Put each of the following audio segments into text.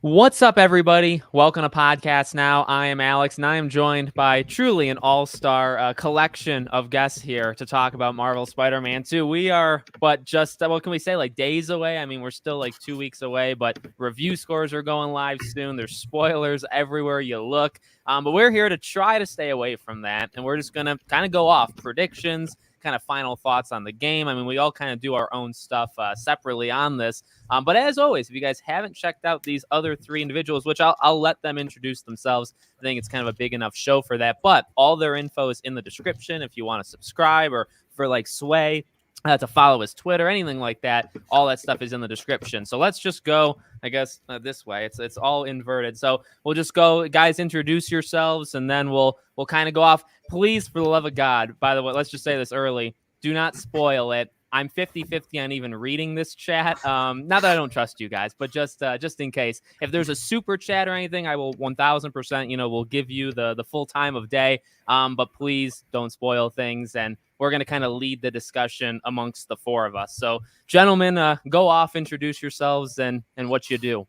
What's up, everybody? Welcome to Podcast Now. I am Alex, and I am joined by truly an all-star collection of guests here to talk about Marvel Spider-Man 2. We are, what can we say, like days away? I mean, we're still like 2 weeks away, but review scores are going live soon. There's spoilers everywhere you look. But we're here to try to stay away from that, and we're just going to kind of go off predictions, kind of final thoughts on the game. I mean, we all kind of do our own stuff separately on this. But as always, if you guys haven't checked out these other three individuals, which I'll let them introduce themselves. I think it's kind of a big enough show for that. But all their info is in the description if you want to subscribe, or for like Sway to follow his Twitter, anything like that. All that stuff is in the description. So let's just go, I guess, this way. It's all inverted. So we'll just go, guys, introduce yourselves, and then we'll kind of go off. Please, for the love of God, by the way, let's just say this early. Do not spoil it. I'm 50-50 on even reading this chat. Not that I don't trust you guys, but just in case. If there's a super chat or anything, I will 1,000%, we'll give you the full time of day. But please don't spoil things. And we're going to kind of lead the discussion amongst the four of us. So, gentlemen, go off, introduce yourselves and what you do.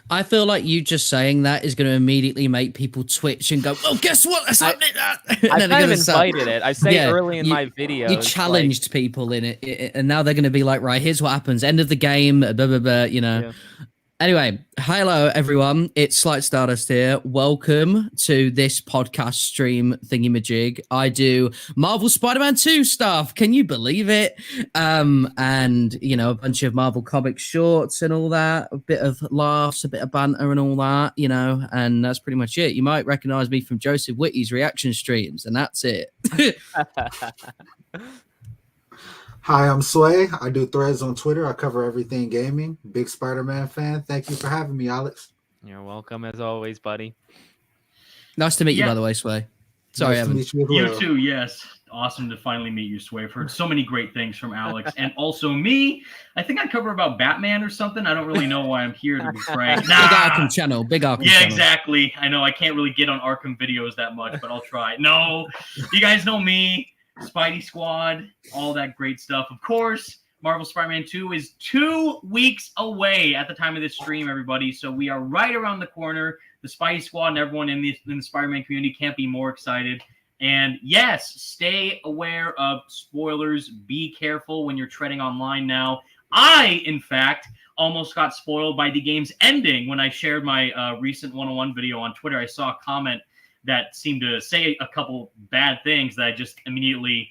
I feel like you just saying that is going to immediately make people twitch and go, "Oh, guess what? That's happening." I kind of invited it. I say early in my videos. You challenged people in it, and now they're going to be like, "Right, here's what happens. End of the game." Blah blah blah. Yeah. Anyway, hello everyone. It's Slight Stardust here. Welcome to this podcast stream thingy-majig. I do Marvel Spider-Man 2 stuff. Can you believe it? And a bunch of Marvel comic shorts and all that. A bit of laughs, a bit of banter and all that. And that's pretty much it. You might recognize me from Joseph Whitty's reaction streams, and that's it. Hi, I'm Sway. I do threads on Twitter. I cover everything gaming. Big Spider-Man fan. Thank you for having me, Alex. You're welcome, as always, buddy. Nice to meet you, by the way, Sway. Sorry, nice Evan. To meet you, you too, yes. Awesome to finally meet you, Sway. I've heard so many great things from Alex. And also me. I think I cover about Batman or something. I don't really know why I'm here, to be frank. Big Arkham channel. Big Arkham channel. Yeah, exactly. I know I can't really get on Arkham videos that much, but I'll try. No, you guys know me. Spidey Squad, all that great stuff. Of course, Marvel Spider-Man 2 is 2 weeks away at the time of this stream, everybody. So we are right around the corner. The Spidey Squad and everyone in the Spider-Man community can't be more excited. And yes, stay aware of spoilers. Be careful when you're treading online now. I, in fact, almost got spoiled by the game's ending when I shared my recent 101 video on Twitter. I saw a comment that seemed to say a couple bad things that I just immediately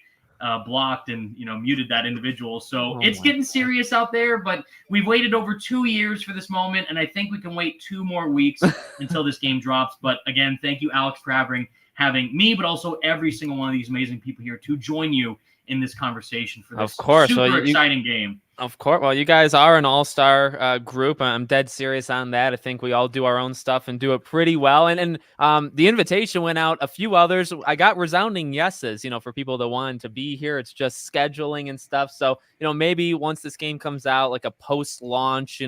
blocked and muted that individual. So it's getting serious out there, but we've waited over 2 years for this moment, and I think we can wait 2 more weeks until this game drops. But again, thank you, Alex, for having me, but also every single one of these amazing people here to join you in this conversation for this super exciting game. Of course. Well, you guys are an all-star group. I'm dead serious on that. I think we all do our own stuff and do it pretty well. And the invitation went out. A few others, I got resounding yeses, for people that wanted to be here. It's just scheduling and stuff. So, maybe once this game comes out, like a post-launch,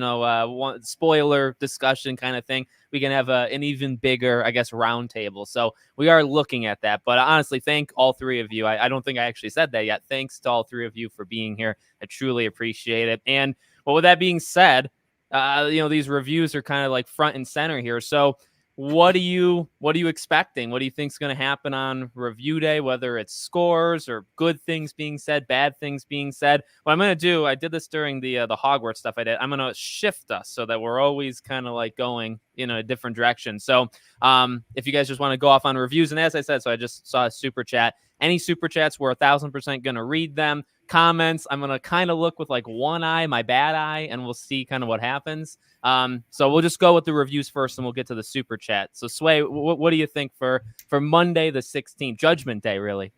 spoiler discussion kind of thing, we can have an even bigger, I guess, roundtable. So we are looking at that. But honestly, thank all three of you. I don't think I actually said that yet. Thanks to all three of you for being here. I truly appreciate it. And with that being said, these reviews are kind of like front and center here. So what are you expecting? What do you think is going to happen on review day, whether it's scores or good things being said, bad things being said? What I'm going to do, I did this during the Hogwarts stuff I did. I'm going to shift us so that we're always kind of like going in a different direction. So if you guys just want to go off on reviews, and as I said, so I just saw a super chat. Any super chats, we're 1,000% going to read them. Comments, I'm going to kind of look with like one eye, my bad eye, and we'll see kind of what happens. So we'll just go with the reviews first, and we'll get to the super chat. So Sway, what do you think for Monday the 16th, Judgment Day, really?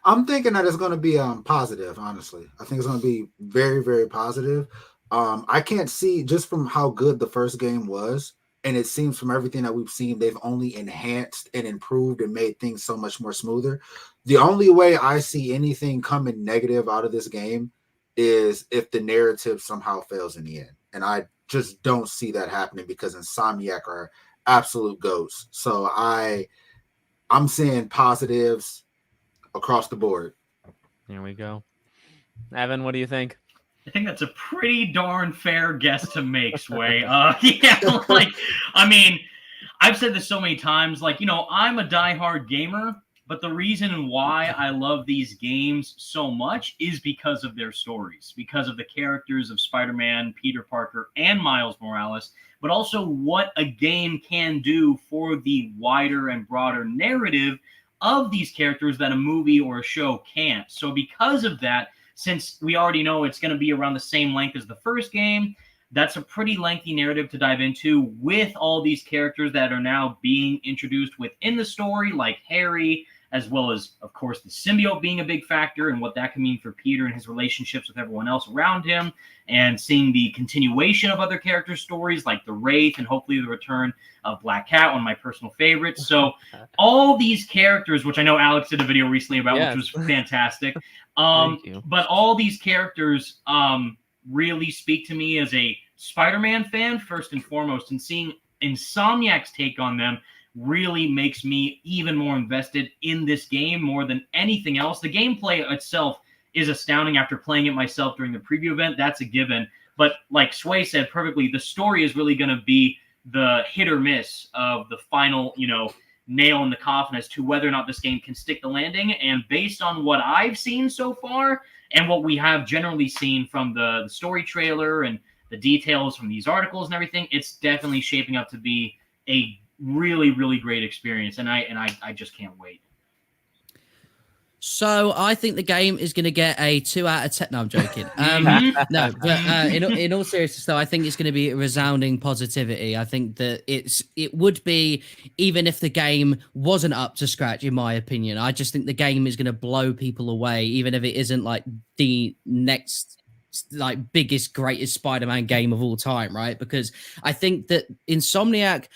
I'm thinking that it's going to be positive, honestly. I think it's going to be very, very positive. I can't see, just from how good the first game was, and it seems from everything that we've seen, they've only enhanced and improved and made things so much more smoother. The only way I see anything coming negative out of this game is if the narrative somehow fails in the end. And I just don't see that happening because Insomniac are absolute goats. So I'm seeing positives across the board. Here we go. Evan, what do you think? I think that's a pretty darn fair guess to make, Sway. Yeah, like, I mean, I've said this so many times, like, I'm a diehard gamer, but the reason why I love these games so much is because of their stories, because of the characters of Spider-Man, Peter Parker, and Miles Morales, but also what a game can do for the wider and broader narrative of these characters that a movie or a show can't. So because of that, since we already know it's going to be around the same length as the first game, that's a pretty lengthy narrative to dive into with all these characters that are now being introduced within the story, like Harry, as well as, of course, the symbiote being a big factor and what that can mean for Peter and his relationships with everyone else around him, and seeing the continuation of other character stories like the Wraith and hopefully the return of Black Cat, one of my personal favorites. So all these characters, which I know Alex did a video recently about, which was fantastic. But all these characters really speak to me as a Spider-Man fan, first and foremost, and seeing Insomniac's take on them really makes me even more invested in this game more than anything else. The gameplay itself is astounding after playing it myself during the preview event. That's a given. But like Sway said perfectly, the story is really going to be the hit or miss of the final, nail in the coffin as to whether or not this game can stick the landing. And based on what I've seen so far and what we have generally seen from the story trailer and the details from these articles and everything, it's definitely shaping up to be a really, really great experience, and I just can't wait. So I think the game is going to get a 2 out of 10. No, I'm joking. No, but in all seriousness, though, I think it's going to be a resounding positivity. I think that it would be, even if the game wasn't up to scratch, in my opinion. I just think the game is going to blow people away, even if it isn't like the next biggest, greatest Spider-Man game of all time, right? Because I think that Insomniac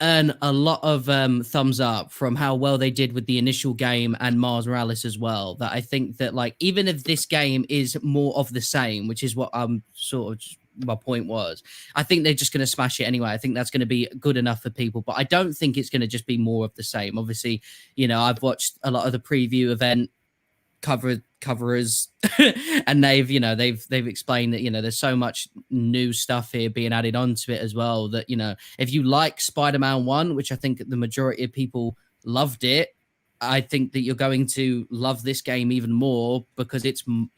earn a lot of thumbs up from how well they did with the initial game and Miles Morales as well. That I think that, like, even if this game is more of the same, which is what my point was, I think they're just going to smash it anyway. I think that's going to be good enough for people, but I don't think it's going to just be more of the same. Obviously, I've watched a lot of the preview event coverers and they've explained that there's so much new stuff here being added onto it as well, that if you like Spider-Man 1, which I think the majority of people loved it, I think that you're going to love this game even more because it's an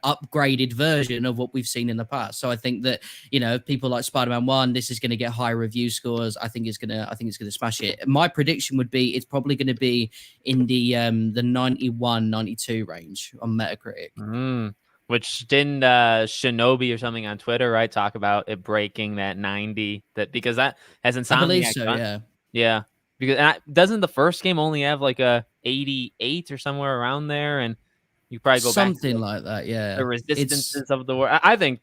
upgraded version of what we've seen in the past. So I think that if people like Spider-Man 1, this is going to get high review scores. I think it's going to smash it. My prediction would be it's probably going to be in the 91, 92 range on Metacritic. Which didn't Shinobi or something on Twitter, right, talk about it breaking that 90? That because that has Insomniac. I believe so. Yeah. Because doesn't the first game only have like a 88 or somewhere around there, and you probably go something back to like that. Yeah, the resistances of the war. I think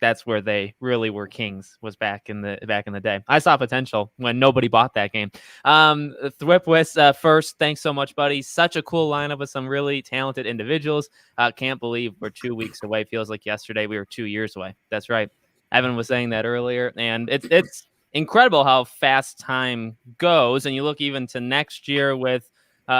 that's where they really were kings, was back in the day. I saw potential when nobody bought that game. Thwipwis, first, thanks so much, buddy. Such a cool lineup with some really talented individuals. Can't believe we're 2 weeks away. Feels like yesterday we were 2 years away. That's right. Evan was saying that earlier, and it's incredible how fast time goes. And you look even to next year with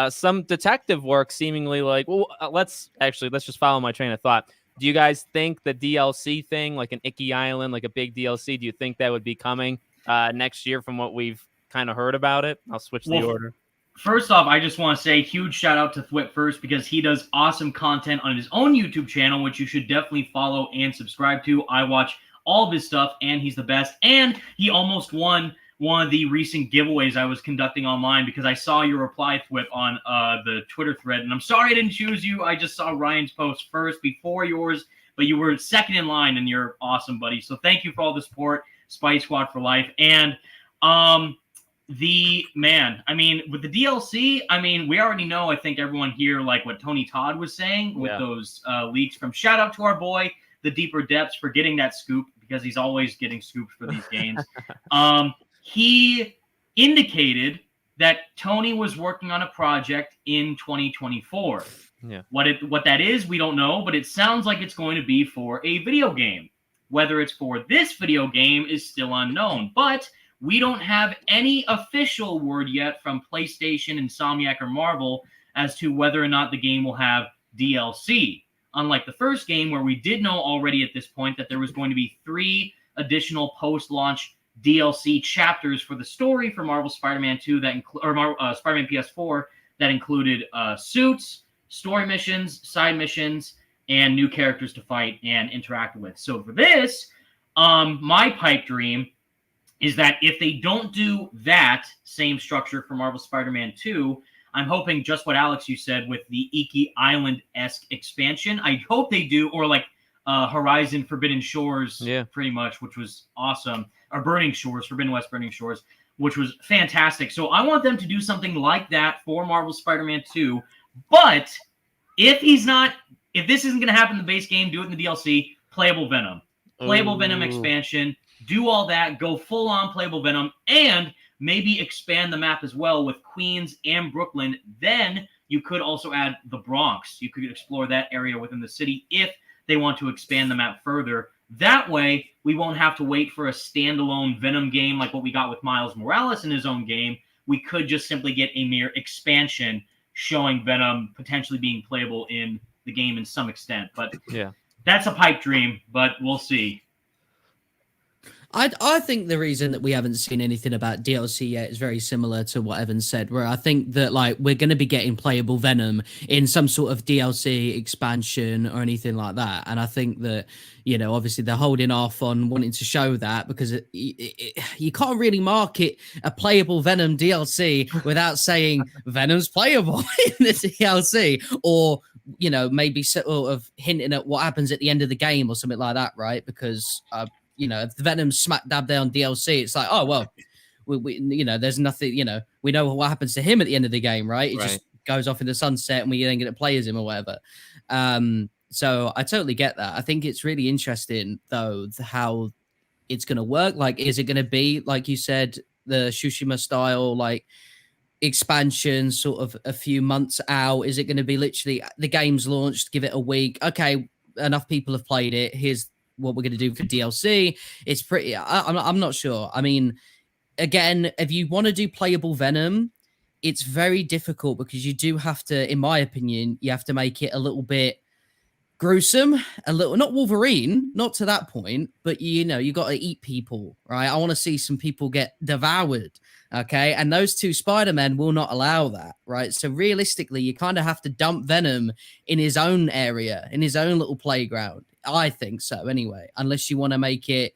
some detective work seemingly like, let's just follow my train of thought. Do you guys think the DLC thing, like an Icky Island, like a big DLC, do you think that would be coming next year from what we've kind of heard about it? I'll switch the order. First off, I just want to say huge shout out to Thwip first, because he does awesome content on his own YouTube channel, which you should definitely follow and subscribe to. I watch all of his stuff, and he's the best. And he almost won one of the recent giveaways I was conducting online, because I saw your reply, Thwip, on the Twitter thread. And I'm sorry I didn't choose you. I just saw Ryan's post first before yours, but you were second in line, and you're awesome, buddy. So thank you for all the support, Spidey Squad for life. And with the DLC, we already know, I think everyone here, like what Tony Todd was saying with those leaks from, shout out to our boy, The Deeper Depths, for getting that scoop, because he's always getting scoops for these games. He indicated that Tony was working on a project in 2024. Yeah. What that is, we don't know, but it sounds like it's going to be for a video game. Whether it's for this video game is still unknown, but we don't have any official word yet from PlayStation, Insomniac, or Marvel as to whether or not the game will have DLC. unlike the first game where we did know already at this point that there was going to be 3 additional post-launch DLC chapters for the story for Marvel Spider-Man 2 Spider-Man PS4 that included suits, story missions, side missions, and new characters to fight and interact with. So for this, my pipe dream is that if they don't do that same structure for Marvel Spider-Man 2, I'm hoping just what Alex you said with the Iki Island-esque expansion. I hope they do, or like Horizon Forbidden Shores, pretty much, which was awesome. Or Burning Shores, Forbidden West Burning Shores, which was fantastic. So I want them to do something like that for Marvel Spider-Man 2. But if this isn't going to happen in the base game, do it in the DLC, playable Venom. Playable Venom expansion. Do all that. Go full-on playable Venom. And maybe expand the map as well with Queens and Brooklyn. Then you could also add the Bronx. You could explore that area within the city if they want to expand the map further. That way, we won't have to wait for a standalone Venom game like what we got with Miles Morales in his own game. We could just simply get a mere expansion showing Venom potentially being playable in the game in some extent. But that's a pipe dream, but we'll see. I think the reason that we haven't seen anything about DLC yet is very similar to what Evan said, where I think that like we're going to be getting playable Venom in some sort of DLC expansion or anything like that. And I think that, you know, obviously they're holding off on wanting to show that because you can't really market a playable Venom DLC without saying Venom's playable in the DLC, or, you know, maybe sort of hinting at what happens at the end of the game or something like that, right? Because you know, if the Venom's smack dab there on DLC, it's like, oh, well, we you know, there's nothing, you know, we know what happens to him at the end of the game, right? It just goes off in the sunset and we then get to play as him or whatever. So I totally get that. I think it's really interesting, though, how it's going to work. Like, is it going to be, like you said, the Tsushima style, like, expansion sort of a few months out? Is it going to be literally the game's launched, give it a week? Okay, enough people have played it. Here's what we're going to do for DLC. It's pretty, I'm not sure. I mean, again, if you want to do playable Venom, it's very difficult because you do have to, in my opinion, you have to make it a little bit gruesome, a little, not Wolverine, not to that point, but you know, you got to eat people, right? I want to see some people get devoured. Okay. And those 2 Spider-Men will not allow that, right? So realistically, you kind of have to dump Venom in his own area, in his own little playground. I think so anyway, unless you want to make it,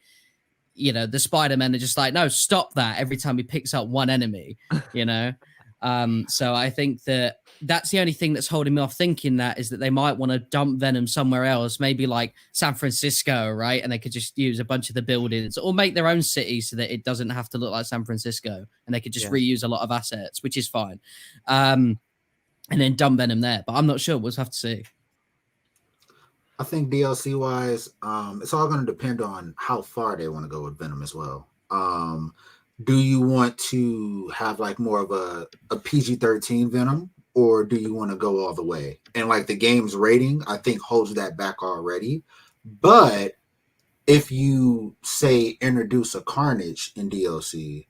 you know, the Spider-Men are just like, no, stop that every time he picks up one enemy, you know? So I think that that's the only thing that's holding me off thinking that is that they might want to dump Venom somewhere else, maybe like San Francisco, right? And they could just use a bunch of the buildings or make their own city so that it doesn't have to look like San Francisco and they could just reuse a lot of assets, which is fine. And then dump Venom there, but I'm not sure. We'll have to see. I think DLC wise, it's all going to depend on how far they want to go with Venom as well. Do you want to have like more of a PG-13 Venom, or do you want to go all the way? And like the game's rating, I think holds that back already. But if you say introduce a Carnage in DLC,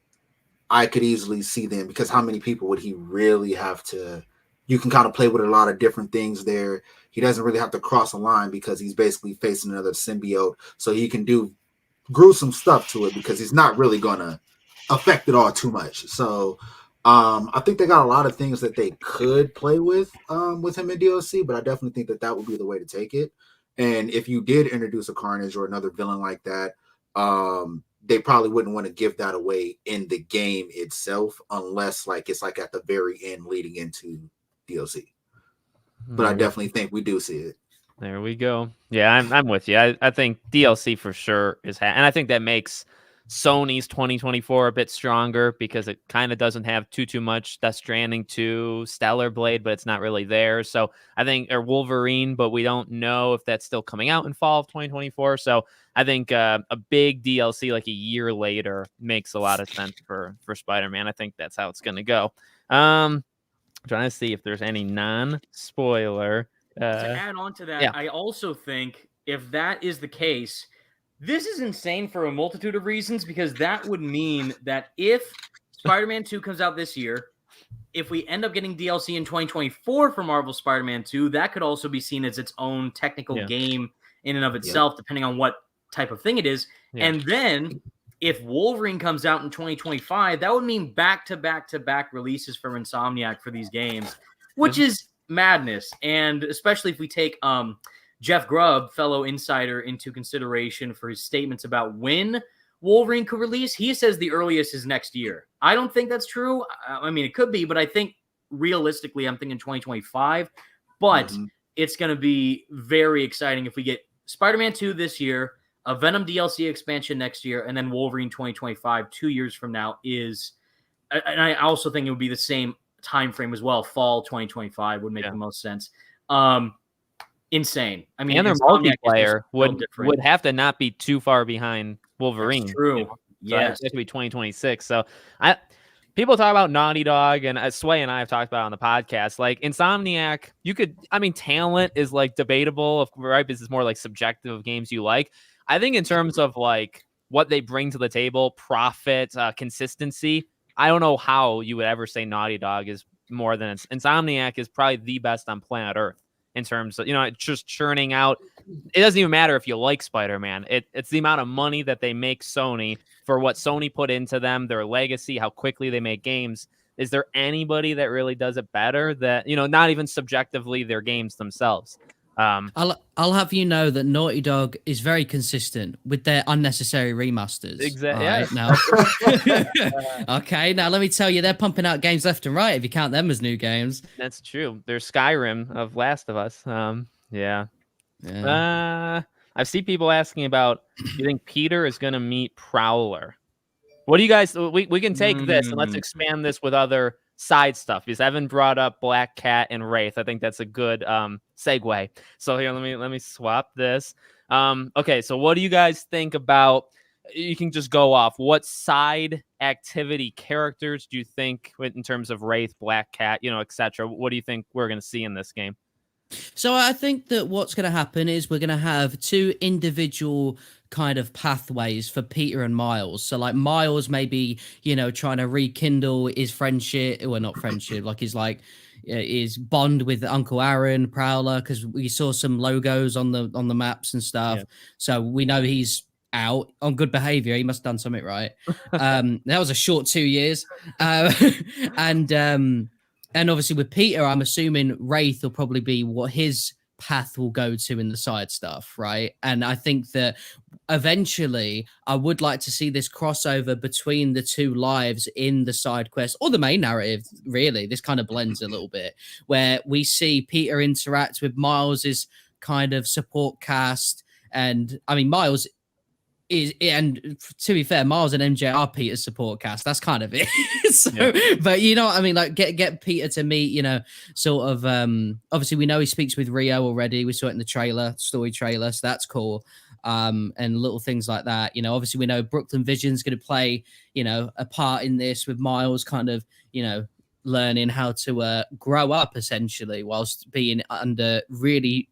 I could easily see them, because how many people would he really have to? You can kind of play with a lot of different things there. He doesn't really have to cross a line because he's basically facing another symbiote. So he can do gruesome stuff to it because he's not really going to affect it all too much. So I think they got a lot of things that they could play with him in DLC, but I definitely think that that would be the way to take it. And if you did introduce a Carnage or another villain like that, they probably wouldn't want to give that away in the game itself unless like it's like at the very end leading into DLC. But I definitely think we do see it. There we go. Yeah, I'm with you. I think DLC for sure is, and I think that makes Sony's 2024 a bit stronger because it kind of doesn't have too much Death Stranding 2, Stellar Blade, but it's not really there. So I think, or Wolverine, but we don't know if that's still coming out in fall of 2024. So I think a big DLC like a year later makes a lot of sense for Spider-Man. I think that's how it's going to go. Trying to see if there's any non-spoiler. To add on to that, I also think if that is the case, this is insane for a multitude of reasons, because that would mean that if Spider-Man 2 comes out this year, if we end up getting DLC in 2024 for Marvel Spider-Man 2, that could also be seen as its own technical game in and of itself, depending on what type of thing it is. And then if Wolverine comes out in 2025, that would mean back-to-back-to-back releases from Insomniac for these games, which is madness. And especially if we take Jeff Grubb, fellow insider, into consideration for his statements about when Wolverine could release, he says the earliest is next year. I don't think that's true. I mean, it could be, but I think realistically, I'm thinking 2025. But it's going to be very exciting if we get Spider-Man 2 this year, a Venom DLC expansion next year, and then Wolverine 2025, 2 years from now is, and I also think it would be the same time frame as well. Fall 2025 would make the most sense. Insane. I mean, and their multiplayer would have to not be too far behind Wolverine. That's true. You know? Yes, so it could be 2026. So people talk about Naughty Dog, and Sway and I have talked about it on the podcast. Like Insomniac, talent is like debatable, right? Because it's more like subjective of games you like. I think in terms of like what they bring to the table, profit, consistency, I don't know how you would ever say Naughty Dog is more than Insomniac is probably the best on planet Earth in terms of, it's just churning out. It doesn't even matter if you like Spider-Man. It's the amount of money that they make Sony for what Sony put into them, their legacy, how quickly they make games. Is there anybody that really does it better that, not even subjectively their games themselves? I'll have you know that Naughty Dog is very consistent with their unnecessary remasters. Exactly. Right, now. Okay, now let me tell you, they're pumping out games left and right if you count them as new games. That's true. There's Skyrim of Last of Us. I've seen people asking about, do you think Peter is going to meet Prowler? What do you guys, we can take this and let's expand this with other side stuff, because Evan brought up Black Cat and Wraith. I think that's a good segue. So here, let me swap this. Okay, so what do you guys think about, you can just go off, what side activity characters do you think in terms of Wraith, Black Cat, etc.? What do you think we're going to see in this game? So I think that what's going to happen is we're going to have two individual kind of pathways for Peter and Miles. So like Miles maybe, trying to rekindle his friendship, well, not friendship, like his bond with Uncle Aaron, Prowler, because we saw some logos on the maps and stuff. Yeah. So we know he's out on good behavior. He must have done something right. That was a short 2 years. And obviously with Peter, I'm assuming Wraith will probably be what his path will go to in the side stuff, right? And I think that eventually I would like to see this crossover between the two lives in the side quest or the main narrative, really. This kind of blends a little bit, where we see Peter interact with Miles's kind of support cast. And I mean, Miles is, and to be fair, Miles and MJ are Peter's support cast. That's kind of it. So, but you know what I mean? Like get Peter to meet, sort of, obviously we know he speaks with Rio already. We saw it in the story trailer. So that's cool. And little things like that. Obviously we know Brooklyn Vision's going to play, a part in this with Miles kind of, learning how to grow up essentially whilst being under really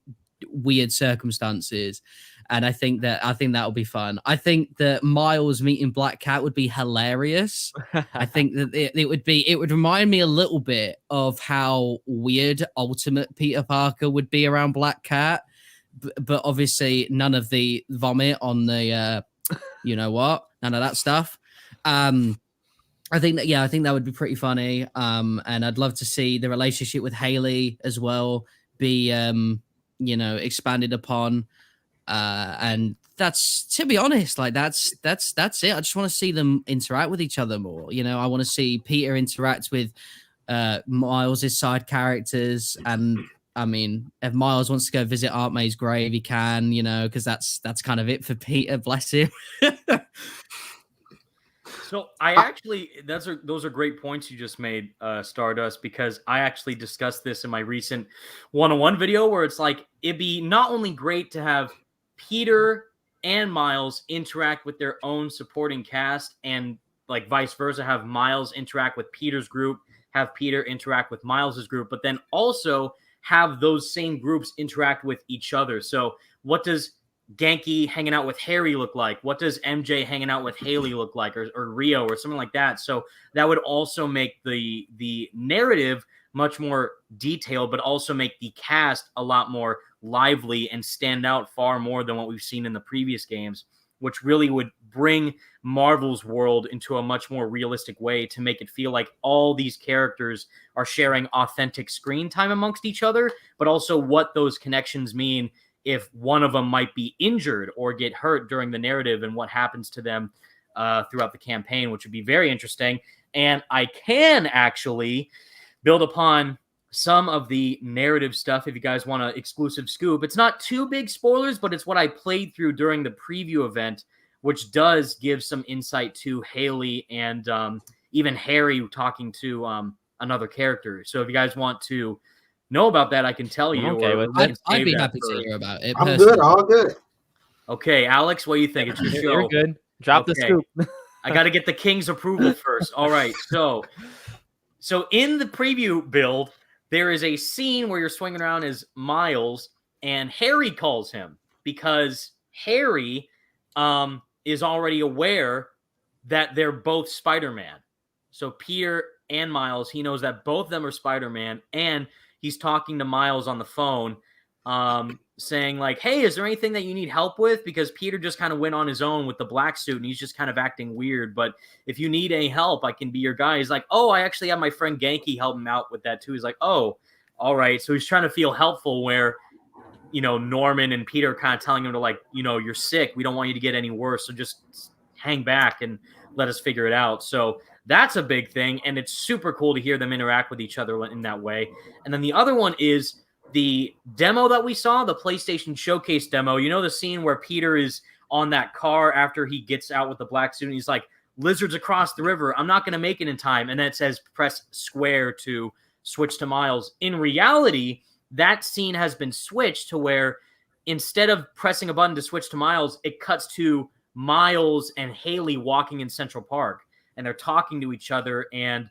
weird circumstances. And I think that'll be fun. I think that Miles meeting Black Cat would be hilarious. I think that it would remind me a little bit of how weird Ultimate Peter Parker would be around Black Cat, but obviously none of the vomit on the, none of that stuff. I think that would be pretty funny. And I'd love to see the relationship with Haley as well be, expanded upon. And that's, to be honest, like that's it. I just want to see them interact with each other more. I want to see Peter interact with Miles' side characters. And I mean, if Miles wants to go visit Aunt May's grave, he can, because that's kind of it for Peter, bless him. So I actually, those are great points you just made, Stardust, because I actually discussed this in my recent one-on-one video where it's like, it'd be not only great to have Peter and Miles interact with their own supporting cast and like vice versa, have Miles interact with Peter's group, have Peter interact with Miles's group, but then also have those same groups interact with each other. So what does Genki hanging out with Harry look like? What does MJ hanging out with Haley look like, or Rio, or something like that? So that would also make the narrative much more detailed, but also make the cast a lot more lively and stand out far more than what we've seen in the previous games, which really would bring Marvel's world into a much more realistic way to make it feel like all these characters are sharing authentic screen time amongst each other, but also what those connections mean if one of them might be injured or get hurt during the narrative and what happens to them throughout the campaign, which would be very interesting. And I can actually build upon some of the narrative stuff if you guys want an exclusive scoop. It's not too big spoilers, but it's what I played through during the preview event, which does give some insight to Haley and even Harry talking to another character. So if you guys want to know about that, I can tell you. Okay, I'd be happy to hear about it. I'm good. All good. Okay, Alex, what do you think? It's your show. You're good. Drop the scoop. I got to get the king's approval first. All right, so in the preview build, there is a scene where you're swinging around as Miles, and Harry calls him because Harry is already aware that they're both Spider-Man. So Peter and Miles, he knows that both of them are Spider-Man, and he's talking to Miles on the phone, saying like, hey, is there anything that you need help with? Because Peter just kind of went on his own with the black suit, and he's just kind of acting weird. But if you need any help, I can be your guy. He's like, oh, I actually have my friend Genki help him out with that too. He's like, oh, all right. So he's trying to feel helpful where, Norman and Peter are kind of telling him to like, you're sick. We don't want you to get any worse. So just hang back and let us figure it out. So that's a big thing, and it's super cool to hear them interact with each other in that way. And then the other one is the demo that we saw, the PlayStation Showcase demo. The scene where Peter is on that car after he gets out with the black suit, and he's like, lizards across the river. I'm not going to make it in time. And then it says press square to switch to Miles. In reality, that scene has been switched to where instead of pressing a button to switch to Miles, it cuts to Miles and Haley walking in Central Park. And they're talking to each other, and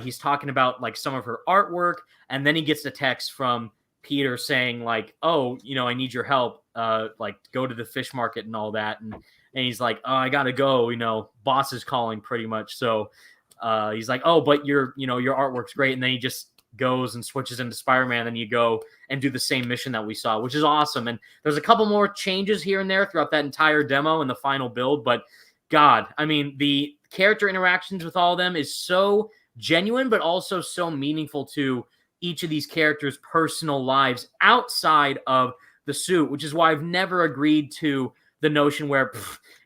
he's talking about like some of her artwork, and then he gets a text from Peter saying like, oh, I need your help, like go to the fish market and all that, and he's like, oh, I gotta go, boss is calling pretty much. So he's like, oh, but your artwork's great, and then he just goes and switches into Spider-Man, and you go and do the same mission that we saw, which is awesome. And there's a couple more changes here and there throughout that entire demo and the final build, but God, I mean, the character interactions with all of them is so genuine, but also so meaningful to each of these characters' personal lives outside of the suit, which is why I've never agreed to the notion where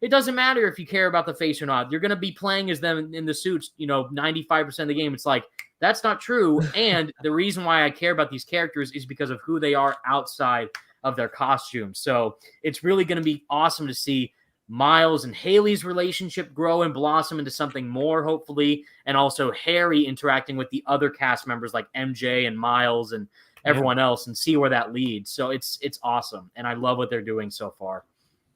it doesn't matter if you care about the face or not. You're going to be playing as them in the suits, 95% of the game. It's like, that's not true. And the reason why I care about these characters is because of who they are outside of their costumes. So it's really going to be awesome to see Miles and Haley's relationship grow and blossom into something more, hopefully, and also Harry interacting with the other cast members like MJ and Miles and everyone else, and see where that leads. So it's awesome, and I love what they're doing so far.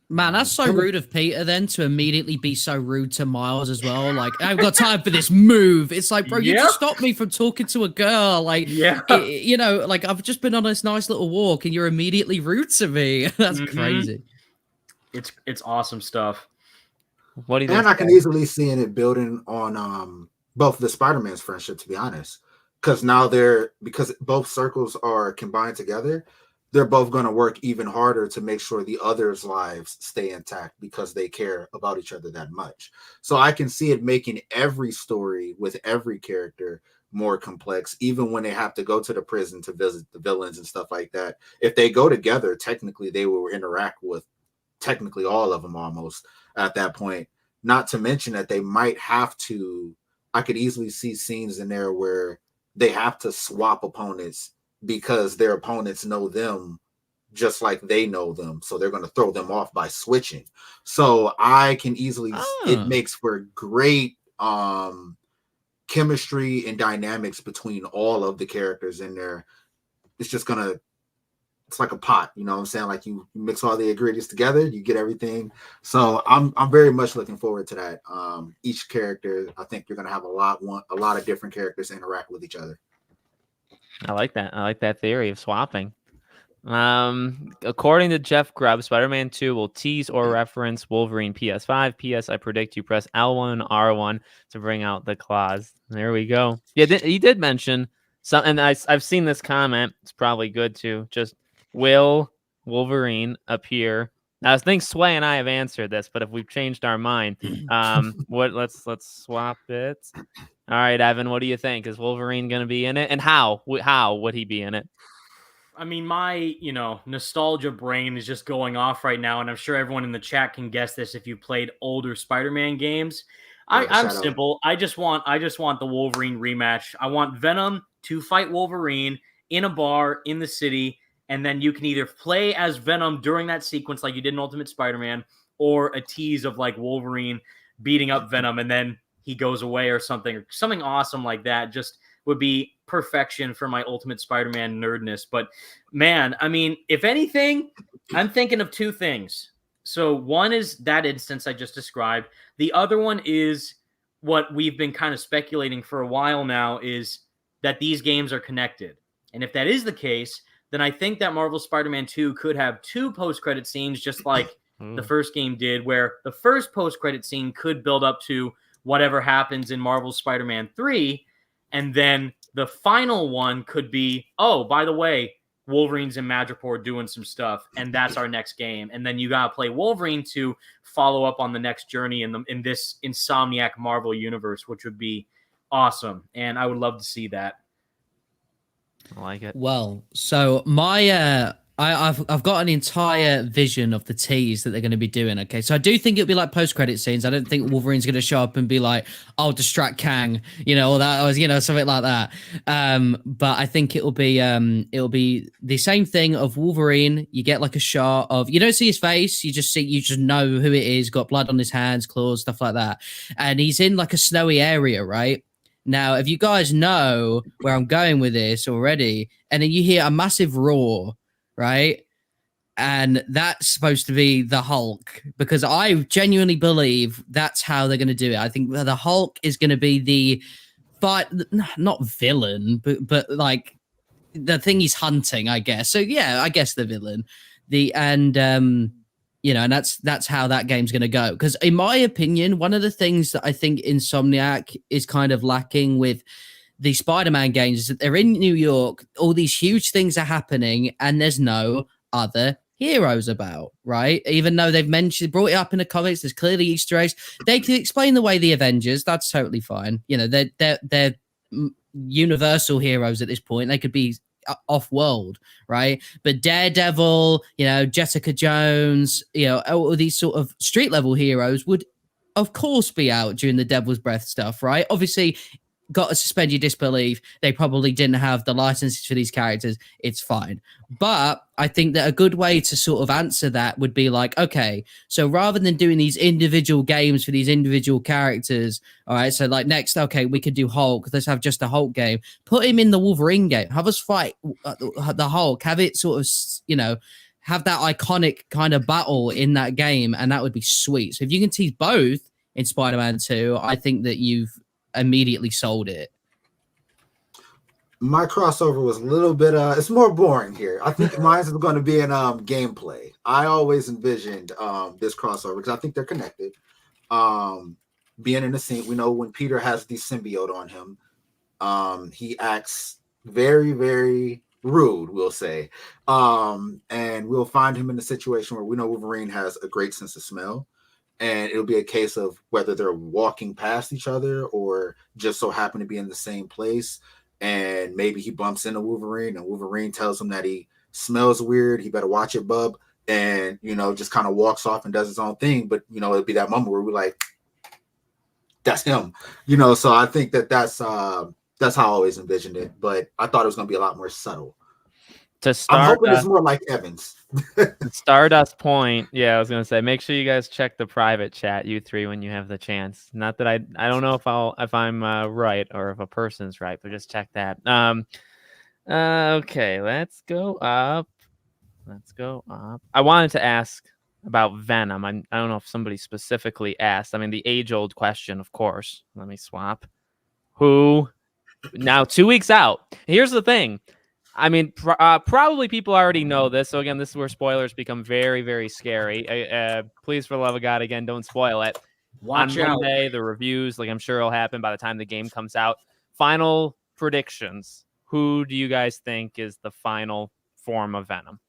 Man, that's so rude of Peter then to immediately be so rude to Miles as well. Like, I haven't got time for this move. It's like, bro, you just stopped me from talking to a girl. Like, like I've just been on this nice little walk and you're immediately rude to me. That's crazy. It's awesome stuff. What do you think? And I can easily see it building on both the Spider-Man's friendship, to be honest. Because now because both circles are combined together, they're both going to work even harder to make sure the others' lives stay intact because they care about each other that much. So I can see it making every story with every character more complex, even when they have to go to the prison to visit the villains and stuff like that. If they go together, technically they will interact with technically all of them almost at that point. Not to mention that they might have to, I could easily see scenes in there where they have to swap opponents because their opponents know them just like they know them. So they're going to throw them off by switching. So I can easily, it makes for great chemistry and dynamics between all of the characters in there. It's just going to, it's like a pot, you know what I'm saying? Like you mix all the ingredients together, you get everything. So I'm very much looking forward to that. Each character, I think you're going to have a lot of different characters interact with each other. I like that. I like that theory of swapping. According to Jeff Grubb, Spider-Man 2 will tease or reference Wolverine PS5. PS, I predict you press L1 and R1 to bring out the claws. There we go. Yeah, he did mention some, and I've seen this comment. It's probably good too. Just will Wolverine appear? Now, I think Sway and I have answered this, but if we've changed our mind, let's swap it. All right, Evan, what do you think? Is Wolverine going to be in it, and how would he be in it? I mean, my, nostalgia brain is just going off right now, and I'm sure everyone in the chat can guess this if you played older Spider-Man games. I'm simple. I just want the Wolverine rematch. I want Venom to fight Wolverine in a bar in the city, and then you can either play as Venom during that sequence like you did in Ultimate Spider-Man, or a tease of like Wolverine beating up Venom, and then he goes away or something awesome like that. Just would be perfection for my Ultimate Spider-Man nerdness. But man, I mean, if anything, I'm thinking of two things. So one is that instance I just described. The other one is what we've been kind of speculating for a while now, is that these games are connected. And if that is the case, then I think that Marvel Spider-Man 2 could have two post-credit scenes, just like the first game did, where the first post-credit scene could build up to whatever happens in Marvel Spider-Man 3, and then the final one could be, oh, by the way, Wolverine's in Madripoor doing some stuff, and that's our next game. And then you got to play Wolverine to follow up on the next journey in this Insomniac Marvel universe, which would be awesome. And I would love to see that. I like it. Well, so my I've got an entire vision of the tease that they're going to be doing. Okay, so I do think it'll be like post-credit scenes. I don't think Wolverine's going to show up and be like, "I'll distract Kang," or that, or something like that. But I think it'll be the same thing of Wolverine. You get like a shot of, you don't see his face, you just know who it is. Got blood on his hands, claws, stuff like that, and he's in like a snowy area, right? Now, if you guys know where I'm going with this already, and then you hear a massive roar, right? And that's supposed to be the Hulk, because I genuinely believe that's how they're going to do it. I think the Hulk is going to be the not villain, but like the thing he's hunting, I guess. So yeah, I guess the villain. And that's how that game's going to go. Because in my opinion, one of the things that I think Insomniac is kind of lacking with the Spider-Man games is that they're in New York, all these huge things are happening, and there's no other heroes about, right? Even though they've brought it up in the comics, there's clearly Easter eggs. They can explain away the Avengers, that's totally fine. They're universal heroes at this point. They could be off-world, right? But Daredevil, Jessica Jones, all these sort of street-level heroes would, of course, be out during the Devil's Breath stuff, right? Obviously, got to suspend your disbelief. They probably didn't have the licenses for these characters. It's fine. But I think that a good way to sort of answer that would be like, okay, so rather than doing these individual games for these individual characters, all right, so like next, okay, we could do Hulk. Let's have just a Hulk game. Put him in the Wolverine game. Have us fight the Hulk. Have it sort of, have that iconic kind of battle in that game, and that would be sweet. So if you can tease both in Spider-Man 2, I think that you've immediately sold it. My crossover was a little bit it's more boring here. I think mine's going to be in gameplay. I always envisioned this crossover because I think they're connected. Being in the scene, we know when Peter has the symbiote on him, he acts very, very rude, we'll say. And we'll find him in a situation where we know Wolverine has a great sense of smell. And it'll be a case of whether they're walking past each other or just so happen to be in the same place. And maybe he bumps into Wolverine and Wolverine tells him that he smells weird. He better watch it, bub. And, just kind of walks off and does his own thing. But, it'll be that moment where we're like, that's him. So I think that's how I always envisioned it. But I thought it was going to be a lot more subtle. To start, I'm hoping it's more like Evans. Stardust Point. Yeah, I was gonna say, make sure you guys check the private chat, you three, when you have the chance. Not that I don't know if I'm right or if a person's right, but just check that. Okay, let's go up. I wanted to ask about Venom. I don't know if somebody specifically asked. I mean, the age-old question, of course. Let me swap. Who? Now, 2 weeks out. Here's the thing. I mean, probably people already know this. So again, this is where spoilers become very, very scary. Please, for the love of God, again, don't spoil it. Watch on out. Monday, the reviews, like I'm sure it'll happen by the time the game comes out. Final predictions. Who do you guys think is the final form of Venom?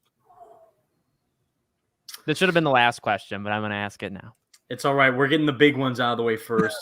This should have been the last question, but I'm going to ask it now. It's all right. We're getting the big ones out of the way first.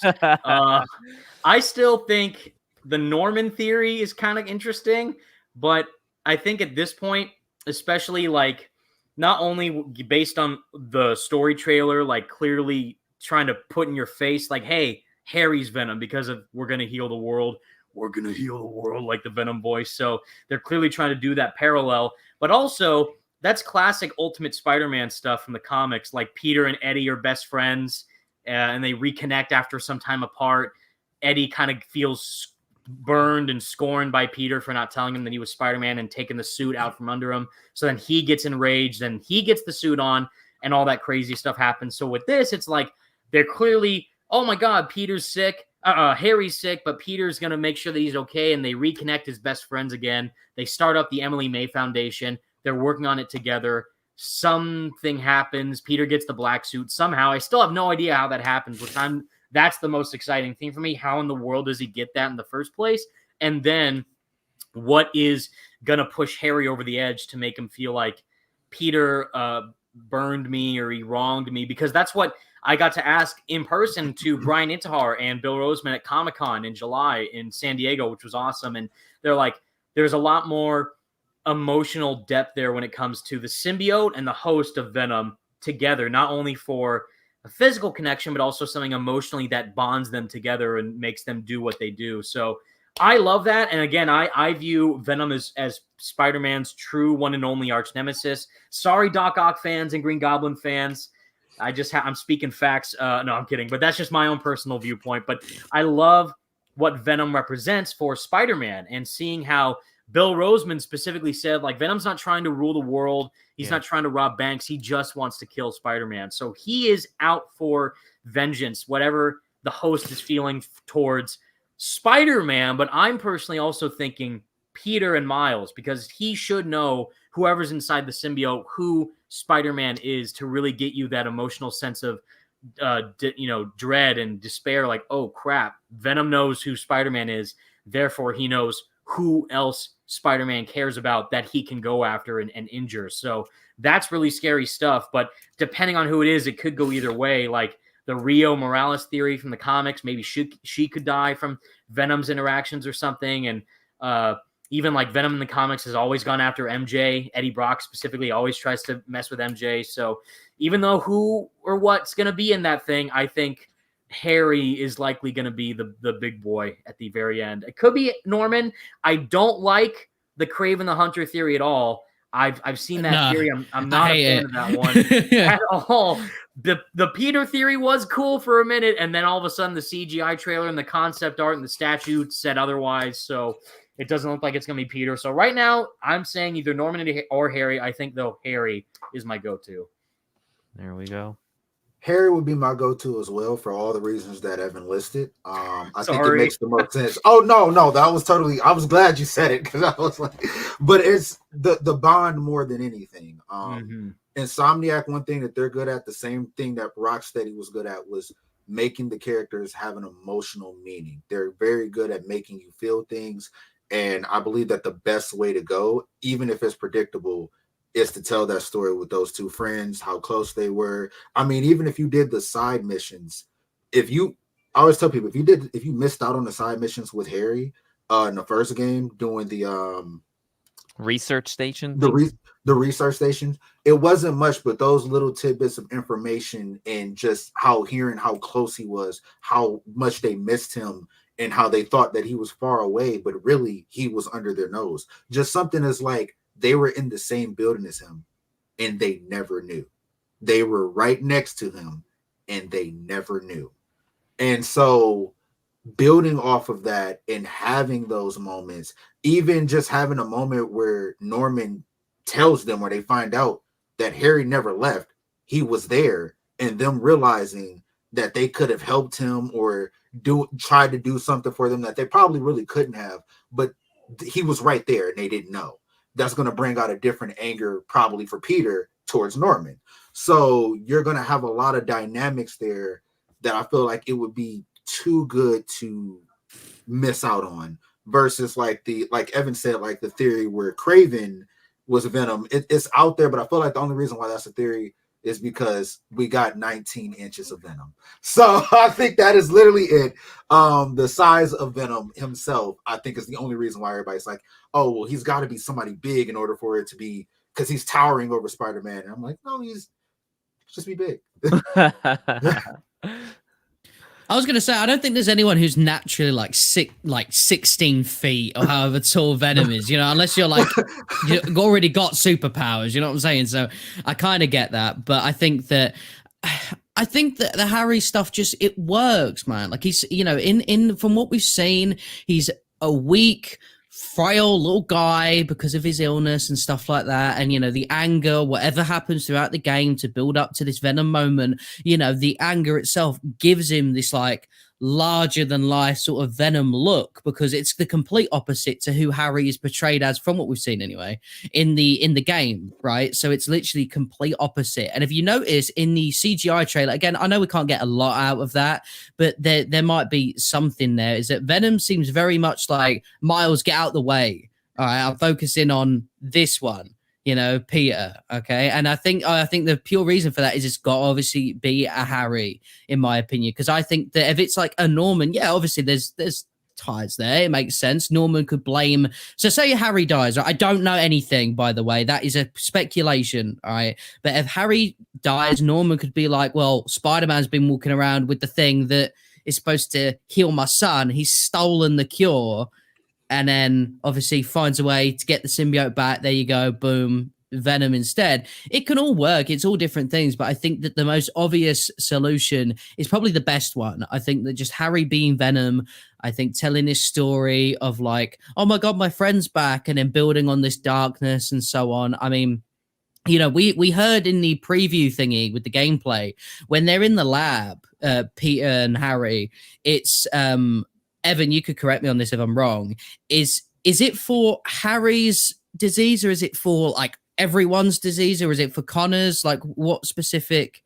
I still think the Norman theory is kind of interesting, but I think at this point, especially like not only based on the story trailer, like clearly trying to put in your face, like, hey, Harry's Venom because of we're going to heal the world. We're going to heal the world, like the Venom voice. So they're clearly trying to do that parallel, but also that's classic Ultimate Spider-Man stuff from the comics. Like Peter and Eddie are best friends and they reconnect after some time apart. Eddie kind of feels burned and scorned by Peter for not telling him that he was Spider-Man and taking the suit out from under him. So then he gets enraged and he gets the suit on and all that crazy stuff happens. So with this, it's like they're clearly, oh my God, Peter's sick. Harry's sick, but Peter's going to make sure that he's okay. And they reconnect as best friends again. They start up the Emily May Foundation. They're working on it together. Something happens. Peter gets the black suit somehow. I still have no idea how that happens, that's the most exciting thing for me. How in the world does he get that in the first place? And then what is going to push Harry over the edge to make him feel like Peter burned me or he wronged me? Because that's what I got to ask in person to Brian Intihar and Bill Roseman at Comic-Con in July in San Diego, which was awesome. And they're like, there's a lot more emotional depth there when it comes to the symbiote and the host of Venom together, not only for a physical connection, but also something emotionally that bonds them together and makes them do what they do. So I love that. And again, I view Venom as Spider-Man's true one and only arch nemesis. Sorry, Doc Ock fans and Green Goblin fans. I'm speaking facts. No, I'm kidding. But that's just my own personal viewpoint. But I love what Venom represents for Spider-Man and seeing how Bill Roseman specifically said, like, Venom's not trying to rule the world. He's not trying to rob banks. He just wants to kill Spider-Man. So he is out for vengeance, whatever the host is feeling towards Spider-Man. But I'm personally also thinking Peter and Miles, because he should know, whoever's inside the symbiote, who Spider-Man is, to really get you that emotional sense of dread and despair. Like, oh, crap, Venom knows who Spider-Man is. Therefore, he knows who else Spider-Man cares about that he can go after and injure. So that's really scary stuff. But depending on who it is, it could go either way. Like the Rio Morales theory from the comics, maybe she could die from Venom's interactions or something. And even like Venom in the comics has always gone after MJ. Eddie Brock specifically always tries to mess with MJ. So even though who or what's going to be in that thing, I think Harry is likely going to be the big boy at the very end. It could be Norman. I don't like the Kraven the Hunter theory at all. I've seen that theory. I'm not a fan of that one at all. The Peter theory was cool for a minute, and then all of a sudden the CGI trailer and the concept art and the statue said otherwise. So it doesn't look like it's going to be Peter. So right now I'm saying either Norman or Harry. I think though Harry is my go-to. There we go. Harry would be my go-to as well for all the reasons that Evan listed. I think it makes the most sense. Oh no, that was totally. I was glad you said it because I was like, but it's the bond more than anything. Insomniac, one thing that they're good at, the same thing that Rocksteady was good at, was making the characters have an emotional meaning. They're very good at making you feel things, and I believe that the best way to go, even if it's predictable, is to tell that story with those two friends, how close they were. I mean, even if you did the side missions, I always tell people, if you missed out on the side missions with Harry in the first game, doing the research station, the research stations, it wasn't much, but those little tidbits of information and just hearing how close he was, how much they missed him, and how they thought that he was far away, but really he was under their nose. Just something as like, they were in the same building as him and they never knew. They were right next to him and they never knew. And so building off of that and having those moments, even just having a moment where Norman tells them, where they find out that Harry never left, he was there, and them realizing that they could have helped him or tried to do something for them that they probably really couldn't have, but he was right there and they didn't know. that's going to bring out a different anger probably for Peter towards Norman. So you're going to have a lot of dynamics there that I feel like it would be too good to miss out on, versus like Evan said, like the theory where Kraven was Venom. It's out there, but I feel like the only reason why that's a theory is because we got 19 inches of Venom. So I think that is literally it. The size of Venom himself, I think, is the only reason why everybody's like, oh, well, he's got to be somebody big in order for it to be, because he's towering over Spider-Man. And I'm like, no, he's just be big. I was gonna say, I don't think there's anyone who's naturally like 16 feet or however tall Venom is, unless you're like you've already got superpowers, you know what I'm saying? So I kind of get that, but I think that the Harry stuff just, it works, man. Like he's, in from what we've seen, he's a weak, frail little guy because of his illness and stuff like that, and the anger, whatever happens throughout the game to build up to this Venom moment, the anger itself gives him this like larger than life sort of Venom look, because it's the complete opposite to who Harry is portrayed as, from what we've seen anyway in the game, right? So it's literally complete opposite. And if you notice in the CGI trailer, again, I know we can't get a lot out of that, but there might be something there, is that Venom seems very much like, Miles, get out the way, all right, I'm focusing on this one, Peter, okay? And I think the pure reason for that is it's got to obviously be a Harry, in my opinion, because I think that if it's like a Norman, yeah, obviously there's ties there, it makes sense. Norman could blame, so say Harry dies, right? I don't know anything, by the way, that is a speculation, all right? But if Harry dies, Norman could be like, well, Spider-Man's been walking around with the thing that is supposed to heal my son, he's stolen the cure, and then obviously finds a way to get the symbiote back. There you go. Boom. Venom instead. It can all work. It's all different things. But I think that the most obvious solution is probably the best one. I think that just Harry being Venom, I think telling his story of like, oh my God, my friend's back, and then building on this darkness and so on. I mean, we heard in the preview thingy with the gameplay, when they're in the lab, Peter and Harry, it's Evan, you could correct me on this if I'm wrong. Is it for Harry's disease, or is it for like everyone's disease, or is it for Connor's? Like, what specific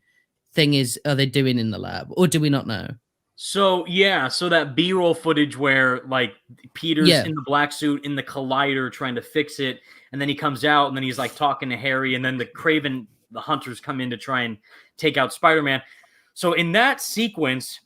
thing are they doing in the lab, or do we not know? So that B-roll footage where like Peter's in the black suit in the collider trying to fix it, and then he comes out and then he's like talking to Harry, and then the hunters come in to try and take out Spider-Man. So in that sequence,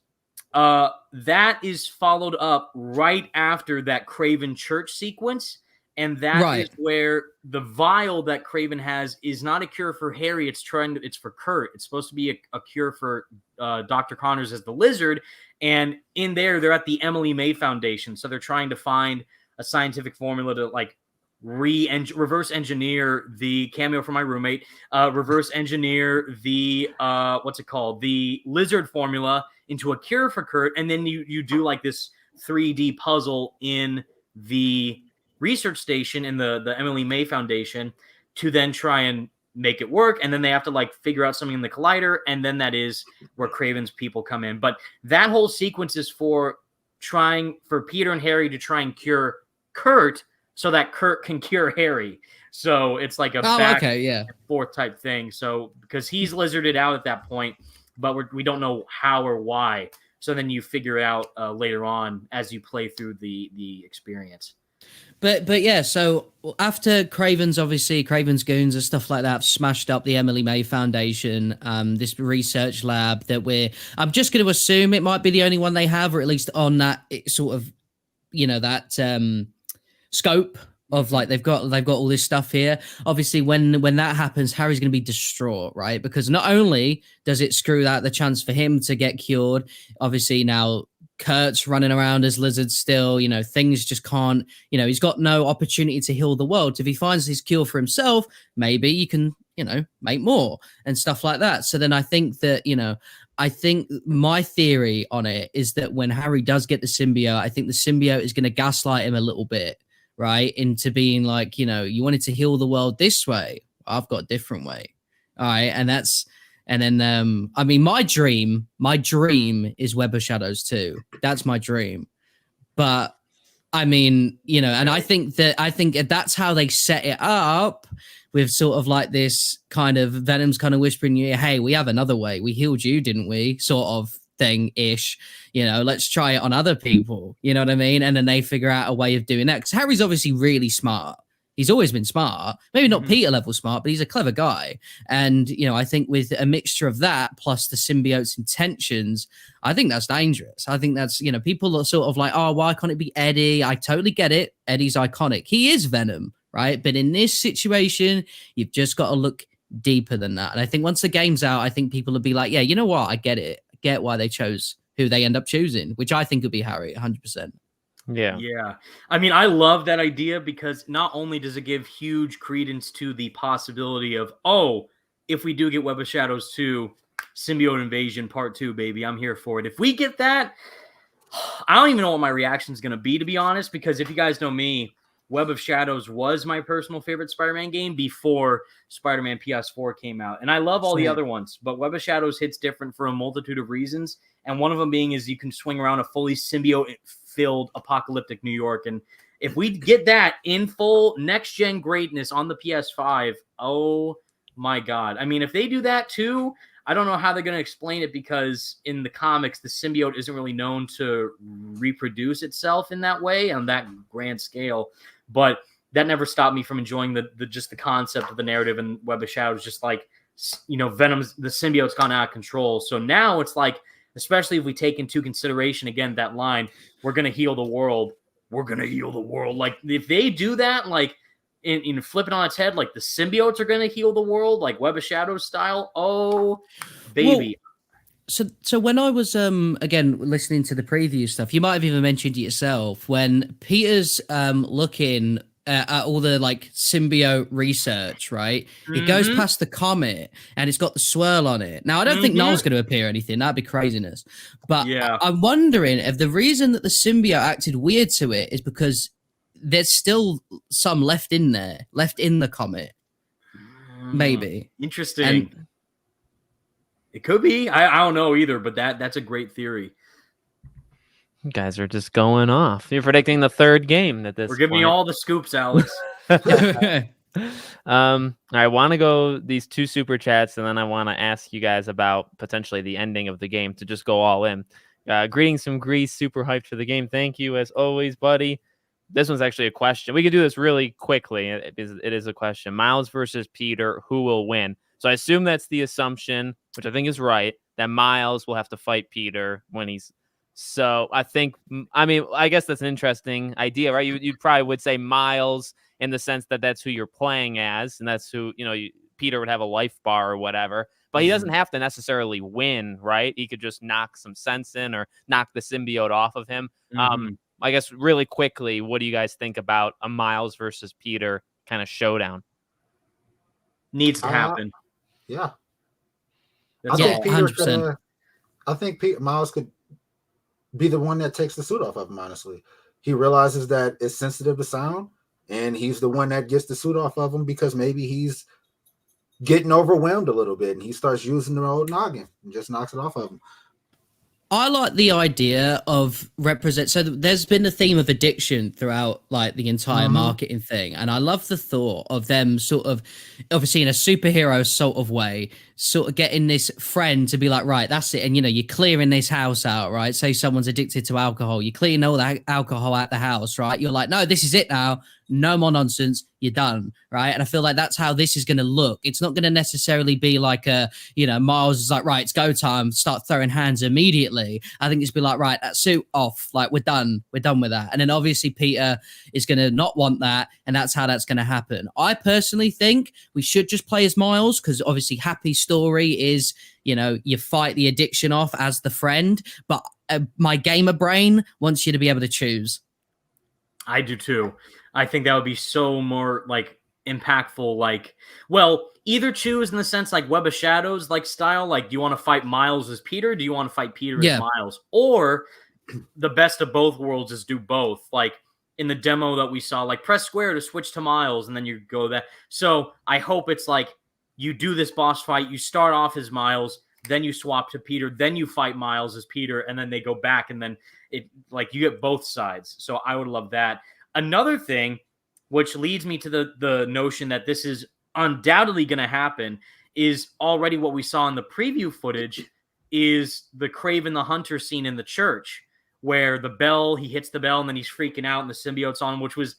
that is followed up right after that Kraven church sequence, and that is where the vial that Kraven has is not a cure for Harry. It's for Kurt. It's supposed to be a cure for Dr. Connors as the Lizard, and in there they're at the Emily May Foundation, so they're trying to find a scientific formula to like reverse engineer the cameo from my roommate, reverse engineer the the Lizard formula into a cure for Kurt, and then you do like this 3D puzzle in the research station in the Emily May Foundation to then try and make it work, and then they have to like figure out something in the collider, and then that is where Kraven's people come in. But that whole sequence is for Peter and Harry to try and cure Kurt, so that Kurt can cure Harry. So it's like a back and forth type thing. So because he's lizarded out at that point, but we don't know how or why. So then you figure out later on as you play through the experience. But yeah, so after Kraven's goons and stuff like that have smashed up the Emily May Foundation, this research lab that I'm just going to assume it might be the only one they have, or at least on that sort of, that scope of like they've got all this stuff here. Obviously, when that happens, Harry's going to be distraught, right? Because not only does it screw out the chance for him to get cured, obviously now Kurt's running around as Lizard still, things just can't, he's got no opportunity to heal the world. If he finds his cure for himself, maybe you can, make more and stuff like that. So then I think that, I think my theory on it is that when Harry does get the symbiote, I think the symbiote is going to gaslight him a little bit, right? Into being like, you wanted to heal the world this way. I've got a different way. All right. And then, I mean, my dream is Web of Shadows 2. That's my dream. But I mean, and I think that's how they set it up with sort of like this kind of Venom's kind of whispering you, hey, we have another way. We healed you, didn't we? Sort of thing-ish. Let's try it on other people. You know what I mean? And then they figure out a way of doing that. Because Harry's obviously really smart. He's always been smart. Maybe not Peter level smart, but he's a clever guy. And, I think with a mixture of that plus the symbiote's intentions, I think that's dangerous. I think that's, people are sort of like, oh, why can't it be Eddie? I totally get it. Eddie's iconic. He is Venom, right? But in this situation, you've just got to look deeper than that. And I think once the game's out, I think people will be like, yeah, you know what? I get it. I get why they chose who they end up choosing, which I think would be Harry, 100%. Yeah. I mean, I love that idea because not only does it give huge credence to the possibility of, if we do get Web of Shadows 2, Symbiote Invasion Part 2, baby, I'm here for it. If we get that, I don't even know what my reaction is going to be, to be honest, because if you guys know me, Web of Shadows was my personal favorite Spider-Man game before Spider-Man PS4 came out. And I love all the other ones, but Web of Shadows hits different for a multitude of reasons. And one of them being is you can swing around a fully symbiote-filled apocalyptic New York. And if we get that in full next-gen greatness on the PS5, oh my God. I mean, if they do that too, I don't know how they're going to explain it because in the comics, the symbiote isn't really known to reproduce itself in that way on that grand scale. But that never stopped me from enjoying the concept of the narrative and Web of Shadows, just like, Venom's, the symbiote's gone out of control. So now it's like, especially if we take into consideration, again, that line, we're going to heal the world. We're going to heal the world. Like, if they do that, like, in flip it on its head, like the symbiotes are going to heal the world, like Web of Shadows style. Oh, baby. Well, so when I was, again, listening to the preview stuff, you might have even mentioned it yourself, when Peter's looking at all the like symbiote research, right? It goes past the comet and it's got the swirl on it. Now, I don't think Null's going to appear or anything. That'd be craziness. But I'm wondering if the reason that the symbiote acted weird to it is because there's still some left in there, left in the comet. Maybe. Interesting. And it could be. I don't know either, but that's a great theory. You guys are just going off. You're predicting the third game at this We're giving point. me all the scoops, Alex. I want to go these two super chats, and then I want to ask you guys about potentially the ending of the game to just go all in. Greetings from Greece, super hyped for the game. Thank you, as always, buddy. This one's actually a question. We could do this really quickly. It is a question. Miles versus Peter, who will win? So I assume that's the assumption, which I think is right, that Miles will have to fight Peter when he's... So I guess that's an interesting idea, right? You probably would say Miles in the sense that that's who you're playing as, and that's who, Peter would have a life bar or whatever, but he doesn't have to necessarily win, right? He could just knock some sense in or knock the symbiote off of him. I guess really quickly, what do you guys think about a Miles versus Peter kind of showdown? Needs to happen. Yeah. I think Peter 100%. I think Miles could be the one that takes the suit off of him, honestly. He realizes that it's sensitive to sound, and he's the one that gets the suit off of him because maybe he's getting overwhelmed a little bit, and he starts using the old noggin and just knocks it off of him. I like the idea of so there's been a theme of addiction throughout like the entire marketing thing. And I love the thought of them sort of, obviously in a superhero sort of way, sort of getting this friend to be like, right, that's it. And, you're clearing this house out, right? Say someone's addicted to alcohol. You clean all the alcohol out the house, right? You're like, no, this is it now. No more nonsense. You're done, right? And I feel like that's how this is going to look. It's not going to necessarily be like Miles is like, right, it's go time. Start throwing hands immediately. I think it's be like, right, that suit off. Like we're done. We're done with that. And then obviously Peter is going to not want that, and that's how that's going to happen. I personally think we should just play as Miles because obviously happy story is, you fight the addiction off as the friend. But my gamer brain wants you to be able to choose. I do too. I think that would be so more like impactful. Like, well, either choose in the sense like Web of Shadows like style. Like, do you want to fight Miles as Peter? Do you want to fight Peter as Miles? Or the best of both worlds is do both. Like in the demo that we saw, like press square to switch to Miles, and then you go that. So I hope it's like you do this boss fight. You start off as Miles. then you swap to Peter, then you fight Miles as Peter, and then they go back, and then it like you get both sides. So I would love that. Another thing, which leads me to the notion that this is undoubtedly going to happen, is already what we saw in the preview footage is the Kraven the Hunter scene in the church, where he hits the bell and then he's freaking out and the symbiote's on him, which was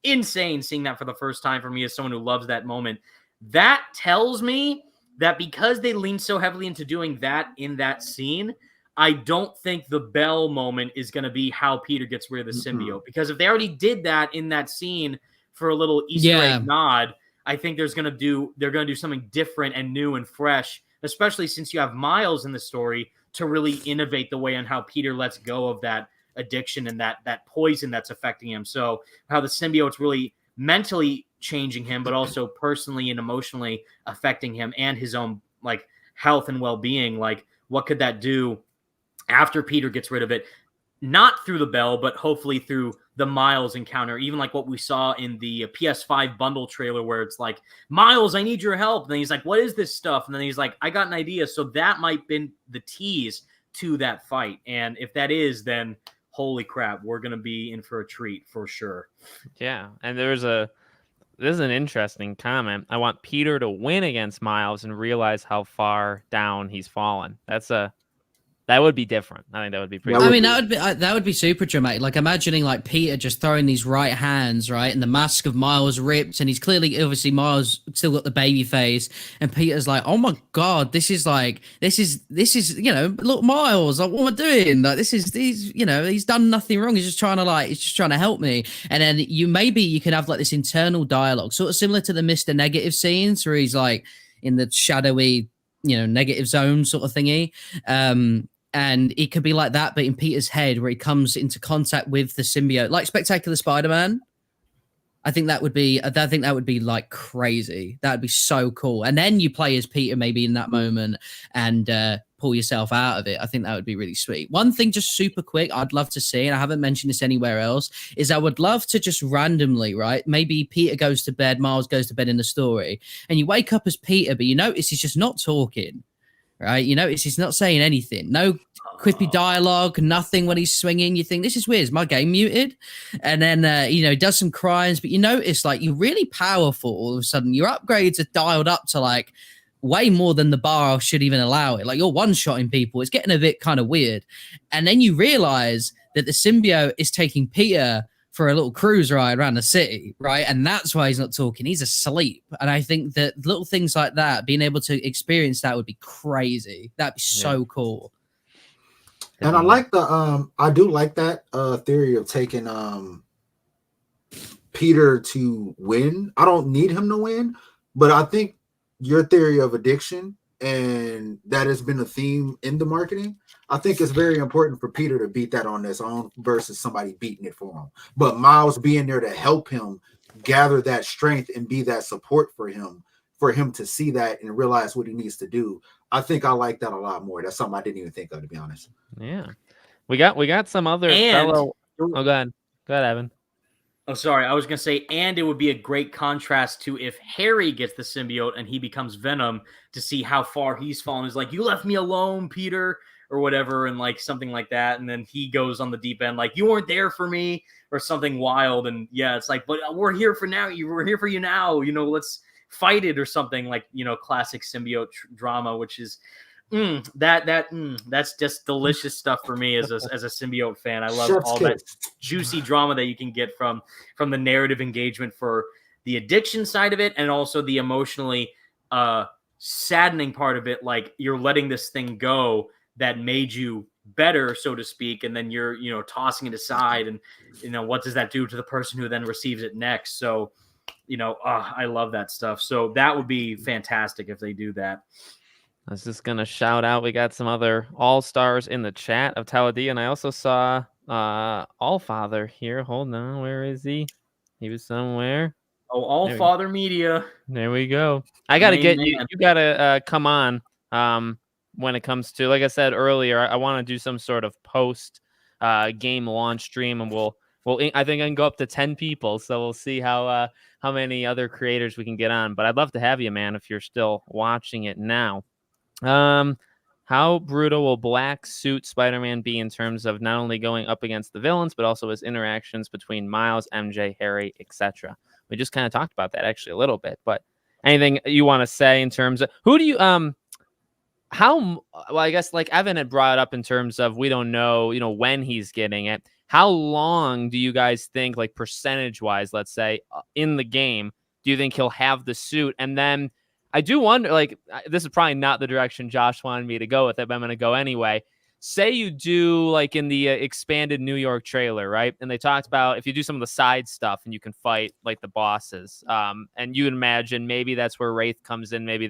insane seeing that for the first time for me as someone who loves that moment. That tells me that because they leaned so heavily into doing that in that scene, I don't think the bell moment is going to be how Peter gets rid of the symbiote. Because if they already did that in that scene for a little Easter egg nod, I think they're going to do something different and new and fresh, especially since you have Miles in the story to really innovate the way on how Peter lets go of that addiction and that poison that's affecting him. So how the symbiote's really mentally changing him, but also personally and emotionally affecting him and his own like health and well-being. Like, what could that do after Peter gets rid of it? Not through the bell, but hopefully through the Miles encounter, even like what we saw in the PS5 bundle trailer where it's like, Miles, I need your help. And then he's like, what is this stuff? And then he's like, I got an idea. So that might be the tease to that fight. And if that is, then holy crap, we're going to be in for a treat for sure. Yeah. And this is an interesting comment. I want Peter to win against Miles and realize how far down he's fallen. That would be different. I think that would be pretty. I mean, that would be super dramatic. Like imagining like Peter just throwing these right hands, right, and the mask of Miles ripped, and he's obviously Miles still got the baby face, and Peter's like, oh my god, this is look, Miles, like, what am I doing? Like he's done nothing wrong. He's just trying to help me. And then you can have like this internal dialogue, sort of similar to the Mr. Negative scenes where he's like in the shadowy, negative zone sort of thingy. And it could be like that, but in Peter's head, where he comes into contact with the symbiote, like Spectacular Spider-Man. I think that would be like crazy. That would be so cool. And then you play as Peter maybe in that moment and pull yourself out of it. I think that would be really sweet. One thing, just super quick, I'd love to see, and I haven't mentioned this anywhere else, is I would love to just randomly, right? Maybe Peter goes to bed, Miles goes to bed in the story, and you wake up as Peter, but you notice he's just not talking. Right, you notice he's not saying anything, no quippy dialogue, nothing when he's swinging. You think, this is weird, is my game muted? And then he does some crimes, but you notice like you're really powerful all of a sudden. Your upgrades are dialed up to like way more than the bar should even allow it. Like you're one-shotting people. It's getting a bit kind of weird. And then you realize that the symbiote is taking Peter for a little cruise ride around the city, right? And that's why he's not talking. He's asleep. And I think that little things like that, being able to experience that would be crazy. That'd be so cool. And I like I do like that theory of taking Peter to win. I don't need him to win, but I think your theory of addiction, and that has been a theme in the marketing, I think it's very important for Peter to beat that on his own versus somebody beating it for him. But Miles being there to help him gather that strength and be that support for him to see that and realize what he needs to do. I think I like that a lot more. That's something I didn't even think of, to be honest. Yeah. We got some other fellow. Oh, go ahead. Go ahead, Evan. Oh, sorry. I was going to say, and it would be a great contrast to if Harry gets the symbiote and he becomes Venom, to see how far he's fallen. He's like, you left me alone, Peter, or whatever, and like something like that. And then he goes on the deep end, like, you weren't there for me, or something wild. And yeah, it's like, but we're here for now. We're here for you now. Let's fight it, or something like, classic symbiote drama, which is that's just delicious stuff for me as a symbiote fan. I love all that juicy drama that you can get from the narrative engagement for the addiction side of it, and also the emotionally saddening part of it. Like, you're letting this thing go that made you better, so to speak, and then you're tossing it aside, and what does that do to the person who then receives it next? So I love that stuff. So that would be fantastic if they do that. I was just going to shout out, we got some other all-stars in the chat of Taladia, and I also saw Allfather here. Hold on, where is he? He was somewhere. Oh, Allfather Media. There we go. I got to get you. You got to come on when it comes to, like I said earlier, I want to do some sort of post game launch stream, and we'll I think I can go up to 10 people, so we'll see how many other creators we can get on. But I'd love to have you, man, if you're still watching it now. How brutal will Black Suit Spider-Man be in terms of not only going up against the villains, but also his interactions between Miles, MJ, Harry, etc.? We just kind of talked about that actually a little bit, but anything you want to say in terms of who do you well, I guess like Evan had brought up in terms of we don't know, when he's getting it. How long do you guys think, like percentage wise, let's say in the game, do you think he'll have the suit? And then I do wonder, like, this is probably not the direction Josh wanted me to go with it, but I'm going to go anyway. Say you do like in the expanded New York trailer, right? And they talked about if you do some of the side stuff and you can fight like the bosses, and you imagine maybe that's where Wraith comes in. Maybe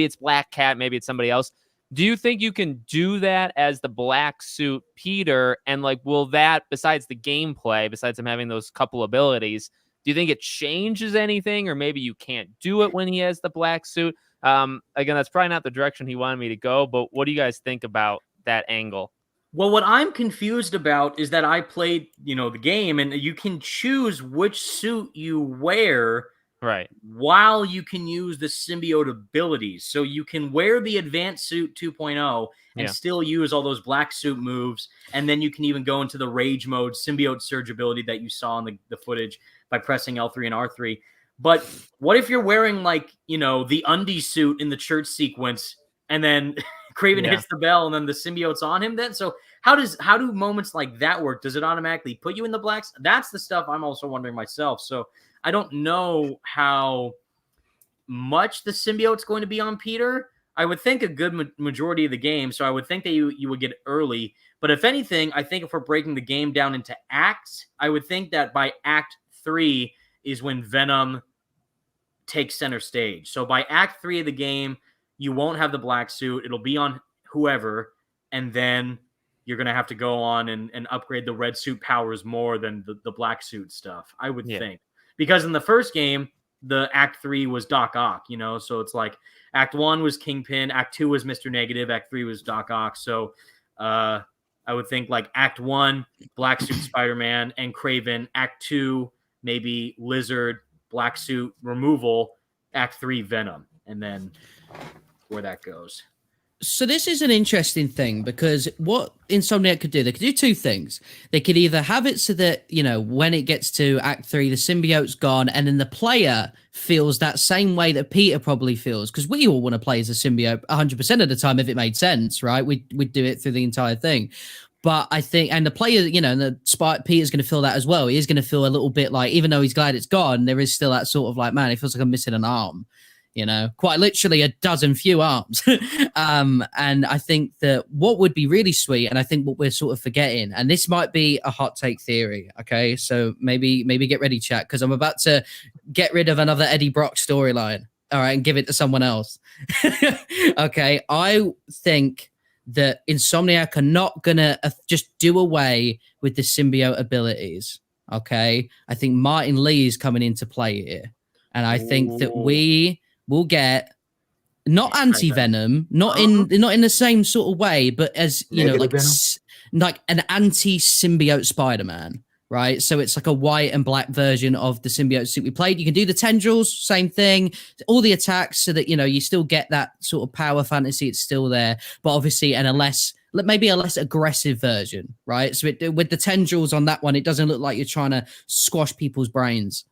it's Black Cat, maybe it's somebody else. Do you think you can do that as the Black Suit Peter? And like, will that, besides the gameplay, besides him having those couple abilities, do you think it changes anything? Or maybe you can't do it when he has the black suit? Again, that's probably not the direction he wanted me to go, but what do you guys think about that angle? Well, what I'm confused about is that I played, the game, and you can choose which suit you wear. Right. While you can use the symbiote abilities. So you can wear the advanced suit 2.0 and still use all those black suit moves. And then you can even go into the rage mode symbiote surge ability that you saw in the footage by pressing L3 and R3. But what if you're wearing the undie suit in the church sequence and then Kraven hits the bell and then the symbiote's on him then? So how do moments like that work? Does it automatically put you in the blacks? That's the stuff I'm also wondering myself. So I don't know how much the symbiote's going to be on Peter. I would think a good majority of the game, so I would think that you would get early. But if anything, I think if we're breaking the game down into acts, I would think that by Act 3 is when Venom takes center stage. So by Act 3 of the game, you won't have the black suit. It'll be on whoever, and then you're going to have to go on and upgrade the red suit powers more than the black suit stuff, I would think. Because in the first game, the Act 3 was Doc Ock, so it's like Act 1 was Kingpin, Act 2 was Mr. Negative, Act 3 was Doc Ock. So I would think like Act 1, Black Suit Spider-Man and Kraven, Act 2, maybe Lizard, Black Suit removal, Act 3, Venom, and then where that goes. So this is an interesting thing because what Insomniac could do, they could do two things. They could either have it so that, when it gets to Act 3, the symbiote's gone and then the player feels that same way that Peter probably feels, because we all want to play as a symbiote 100% of the time if it made sense, right? We'd do it through the entire thing. But I think, and the player, Peter's going to feel that as well. He is going to feel a little bit like, even though he's glad it's gone, there is still that sort of like, man, it feels like I'm missing an arm. Quite literally a dozen few arms. And I think that what would be really sweet, and I think what we're sort of forgetting, and this might be a hot take theory, okay? So maybe get ready, chat, because I'm about to get rid of another Eddie Brock storyline, all right, and give it to someone else. Okay, I think that Insomniac are not going to just do away with the symbiote abilities, okay? I think Martin Lee is coming into play here. And I think that we will get not anti-Venom, not in the same sort of way, but as like an anti-symbiote Spider-Man, right? So it's like a white and black version of the symbiote suit we played. You can do the tendrils, same thing, all the attacks, so that you still get that sort of power fantasy. It's still there, but obviously maybe a less aggressive version, right? So with the tendrils on that one, it doesn't look like you're trying to squash people's brains.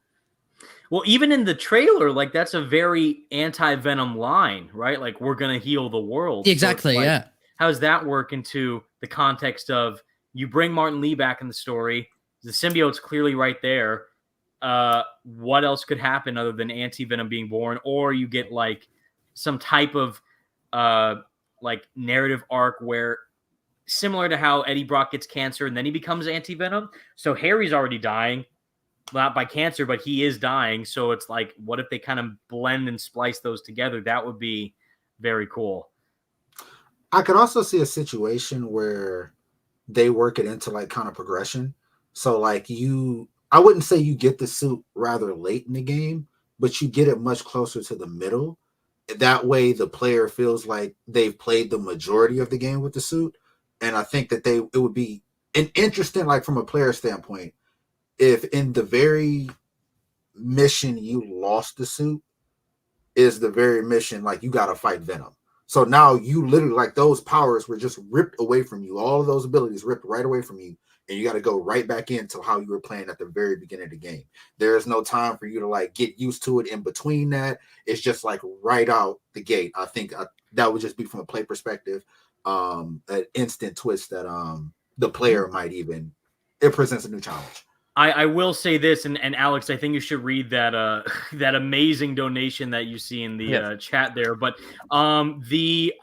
Well, even in the trailer, like that's a very anti-Venom line, right? Like we're going to heal the world. Exactly, so yeah. How does that work into the context of you bring Martin Lee back in the story? The symbiote's clearly right there. What else could happen other than anti-Venom being born? Or you get like some type of like narrative arc where similar to how Eddie Brock gets cancer and then he becomes anti-Venom. So Harry's already dying. Not by cancer, but he is dying. So it's like, what if they kind of blend and splice those together? That would be very cool. I could also see a situation where they work it into like kind of progression. So like I wouldn't say you get the suit rather late in the game, but you get it much closer to the middle. That way the player feels like they've played the majority of the game with the suit. And I think that it would be an interesting, like from a player standpoint, if in the very mission you lost the suit is the very mission, like you got to fight Venom. So now you literally, like, those powers were just ripped away from you. All of those abilities ripped right away from you. And you got to go right back into how you were playing at the very beginning of the game. There is no time for you to like get used to it in between that. It's just like right out the gate. I think that would just be from a play perspective, an instant twist that the player might even, it presents a new challenge. I will say this, and Alex, I think you should read that that amazing donation that you see in the chat there. But the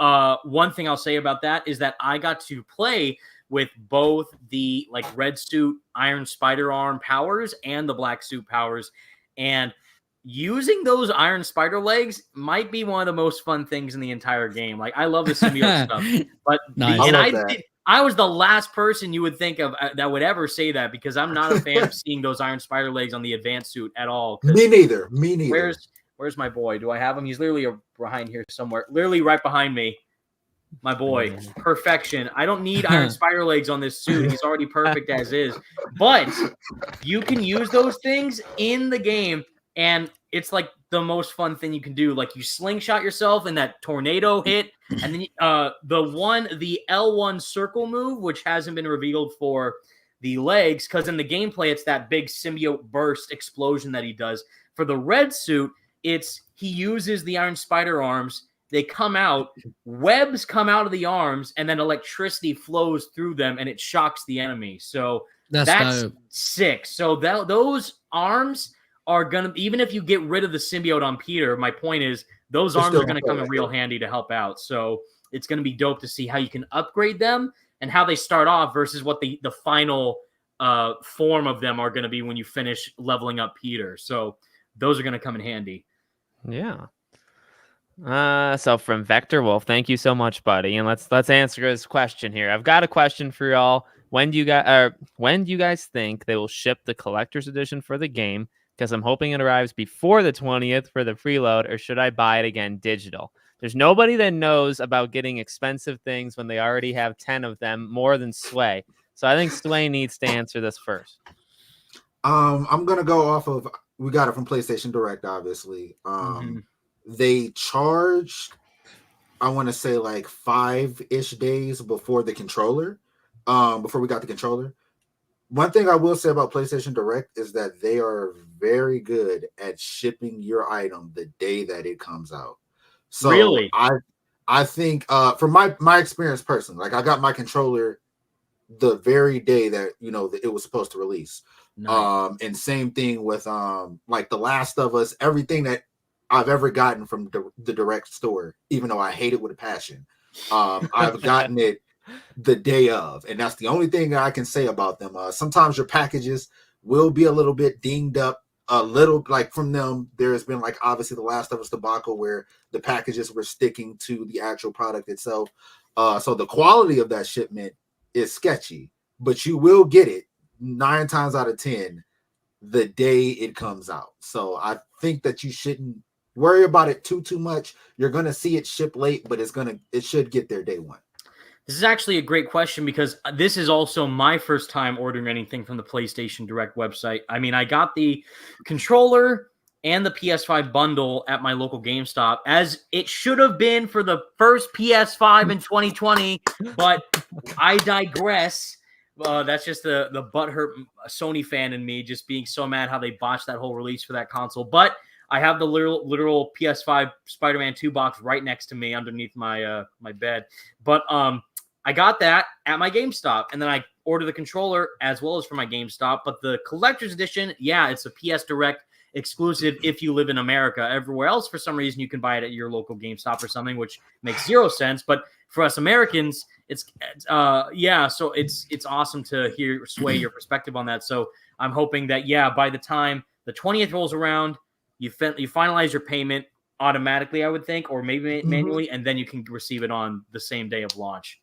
one thing I'll say about that is that I got to play with both the like red suit Iron Spider arm powers and the black suit powers, and using those Iron Spider legs might be one of the most fun things in the entire game. Like, I love the symbiote stuff, but Nice. I was the last person you would think of that would ever say that, because I'm not a fan of seeing those Iron Spider legs on the advanced suit at all. Me neither. Where's my boy? Do I have him? He's literally behind here somewhere. Literally right behind me. My boy. Perfection. I don't need Iron Spider legs on this suit. He's already perfect as is. But you can use those things in the game, and it's like the most fun thing you can do. Like, you slingshot yourself in that tornado hit, and then the L1 circle move, which hasn't been revealed for the legs, because in the gameplay it's that big symbiote burst explosion that he does. For the red suit, it's he uses the Iron Spider arms. They come out, webs come out of the arms, and then electricity flows through them, and it shocks the enemy. So that's sick. So those arms are going to, even if you get rid of the symbiote on Peter, my point is those arms are going to come in real handy to help out. So it's going to be dope to see how you can upgrade them and how they start off versus what the final form of them are going to be when you finish leveling up Peter. So those are going to come in handy. Yeah. So from Vector Wolf, thank you so much, buddy. And let's answer his question here. I've got a question for y'all. When do you guys think they will ship the collector's edition for the game? Because I'm hoping it arrives before the 20th for the preload, or should I buy it again digital? There's nobody that knows about getting expensive things when they already have 10 of them more than Sway. So I think Sway needs to answer this first. I'm gonna go off of, we got it from PlayStation Direct, obviously. They charged, I want to say like 5-ish days before the controller, before we got the controller. One thing I will say about PlayStation Direct is that they are very good at shipping your item the day that it comes out. So really, I think from my experience personally, like, I got my controller the very day that it was supposed to release. Nice. And same thing with like The Last of Us, everything that I've ever gotten from the Direct store, even though I hate it with a passion. I've gotten it the day of, and that's the only thing I can say about them. Sometimes your packages will be a little bit dinged up, a little, like, from them. There has been, like, obviously The Last of Us debacle where the packages were sticking to the actual product itself. So the quality of that shipment is sketchy, but you will get it 9 times out of 10 the day it comes out. So I think that you shouldn't worry about it too much. You're gonna see it ship late, but it should get there day one. This is actually a great question, because this is also my first time ordering anything from the PlayStation Direct website. I mean, I got the controller and the PS5 bundle at my local GameStop, as it should have been for the first PS5 in 2020, but I digress. That's just the butthurt Sony fan in me, just being so mad how they botched that whole release for that console. But I have the literal PS5 Spider-Man 2 box right next to me underneath my my bed. But I got that at my GameStop, and then I ordered the controller as well as for my GameStop. But the collector's edition, yeah, it's a PS Direct exclusive if you live in America. Everywhere else, for some reason, you can buy it at your local GameStop or something, which makes zero sense. But for us Americans, it's so it's awesome to hear Sway your perspective on that. So I'm hoping that, yeah, by the time the 20th rolls around, you finalize your payment automatically, I would think, or maybe manually, and then you can receive it on the same day of launch.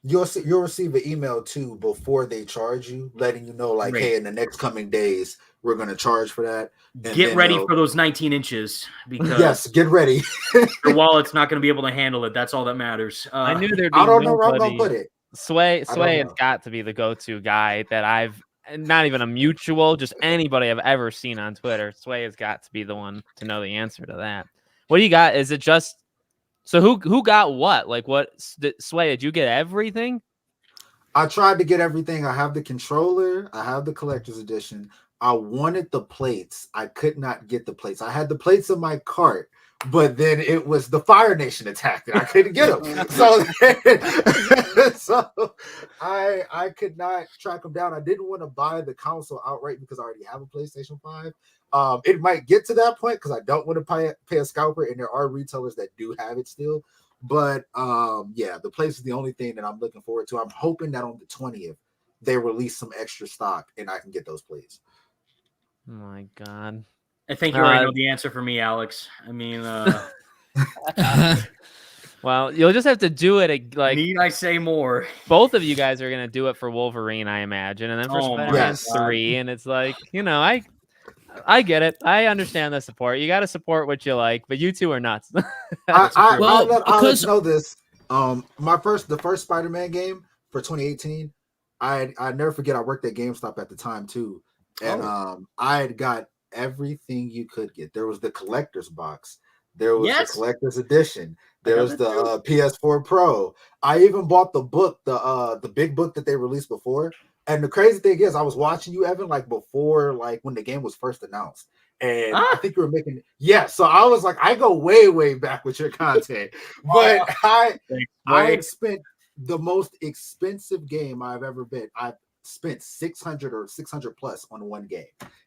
You'll receive an email too before they charge you, letting you know, like, hey, in the next coming days, we're going to charge for that. And get ready for those 19 inches, because yes, get ready. Your wallet's not going to be able to handle it. That's all that matters. I knew there'd be I don't know where I'm going to put it. Sway has got to be the go-to guy that I've, not even a mutual, just anybody I've ever seen on Twitter. Sway has got to be the one to know the answer to that. What do you got? Is it just So who got what? Like what? Sway, did you get everything? I tried to get everything. I have the controller. I have the collector's edition. I wanted the plates. I could not get the plates. I had the plates in my cart, but then it was the Fire Nation attack, and I couldn't get them. So I could not track them down. I didn't want to buy the console outright because I already have a PlayStation 5. It might get to that point because I don't want to pay a scalper, and there are retailers that do have it still. But yeah, the place is the only thing that I'm looking forward to. I'm hoping that on the 20th they release some extra stock and I can get those plates. Oh my God. I think you already know the answer for me, Alex. I mean, well, you'll just have to do it. Like, need I say more? Both of you guys are gonna do it for Wolverine, I imagine, and then for Spider-Man 3. And it's like, I get it. I understand the support. You got to support what you like, but you two are nuts. I know this. The first Spider-Man game for 2018. I never forget. I worked at GameStop at the time too, and I had got everything you could get. There was the collector's box. There was the collector's edition. There was the PS4 Pro. I even bought the book, the big book that they released before. And the crazy thing is, I was watching you, Evan, like before, like when the game was first announced. And I think you were making, so I was like, I go way, way back with your content. But I had spent the most expensive game I've ever been. I spent 600 or 600 plus on one game.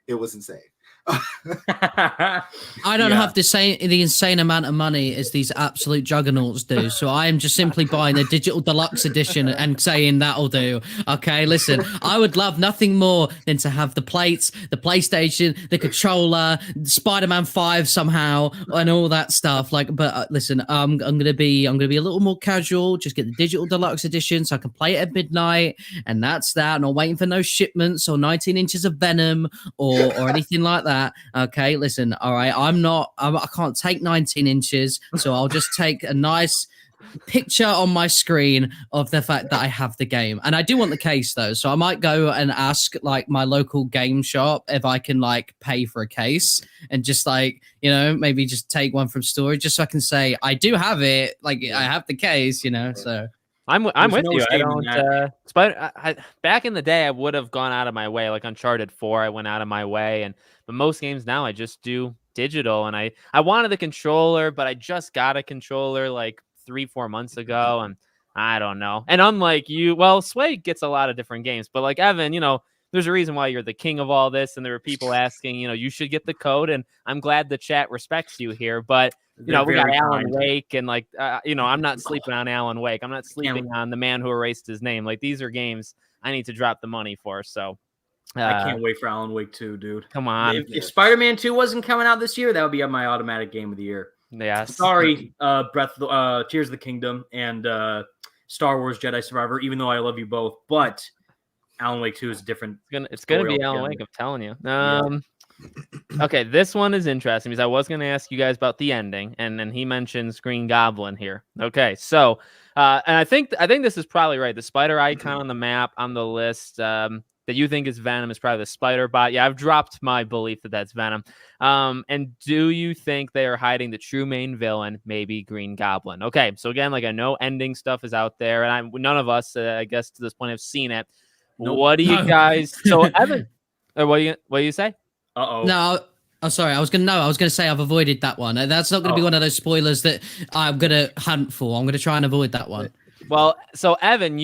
It was insane. I don't have the insane amount of money as these absolute juggernauts do, so I am just simply buying the digital deluxe edition and saying that'll do. Okay, listen, I would love nothing more than to have the plates, the PlayStation, the controller, Spider-Man 5 somehow, and all that stuff. Like, but listen, I'm gonna be a little more casual. Just get the digital deluxe edition so I can play it at midnight, and that's that. I'm not waiting for no shipments or 19 inches of Venom or anything like that. Okay, listen, all right, I can't take 19 inches, so I'll just take a nice picture on my screen of the fact that I have the game. And I do want the case though, so I might go and ask like my local game shop if I can like pay for a case and just like, maybe just take one from storage just so I can say I do have it, like I have the case, so I'm with you. I don't. Back in the day, I would have gone out of my way. Like Uncharted 4, I went out of my way, but most games now I just do digital. And I wanted the controller, but I just got a controller like 3-4 months ago, and I don't know. And unlike you, well, Sway gets a lot of different games, but like Evan, there's a reason why you're the king of all this. And there were people asking, you should get the code, and I'm glad the chat respects you here, but. We got Alan Wake, and like, I'm not sleeping on Alan Wake. I'm not sleeping on the man who erased his name. Like, these are games I need to drop the money for. So I can't wait for Alan Wake 2, dude. Come on. If Spider-Man 2 wasn't coming out this year, that would be my automatic game of the year. Yes. Sorry, Tears of the Kingdom and Star Wars Jedi Survivor, even though I love you both, but Alan Wake 2 is different. It's gonna be Alan Wake, I'm telling you. Okay, this one is interesting because I was going to ask you guys about the ending, and then he mentions Green Goblin here. Okay, so and I think this is probably right. The spider icon on the map on the list that you think is Venom is probably the spider bot. Yeah, I've dropped my belief that that's Venom. And do you think they are hiding the true main villain, maybe Green Goblin? Okay, so again, like I know ending stuff is out there, and none of us, I guess, to this point have seen it. Nope. What do you guys? So Evan, what do you say? No, sorry. I was gonna say I've avoided that one. That's not gonna be one of those spoilers that I'm gonna hunt for. I'm gonna try and avoid that one. Well, so Evan,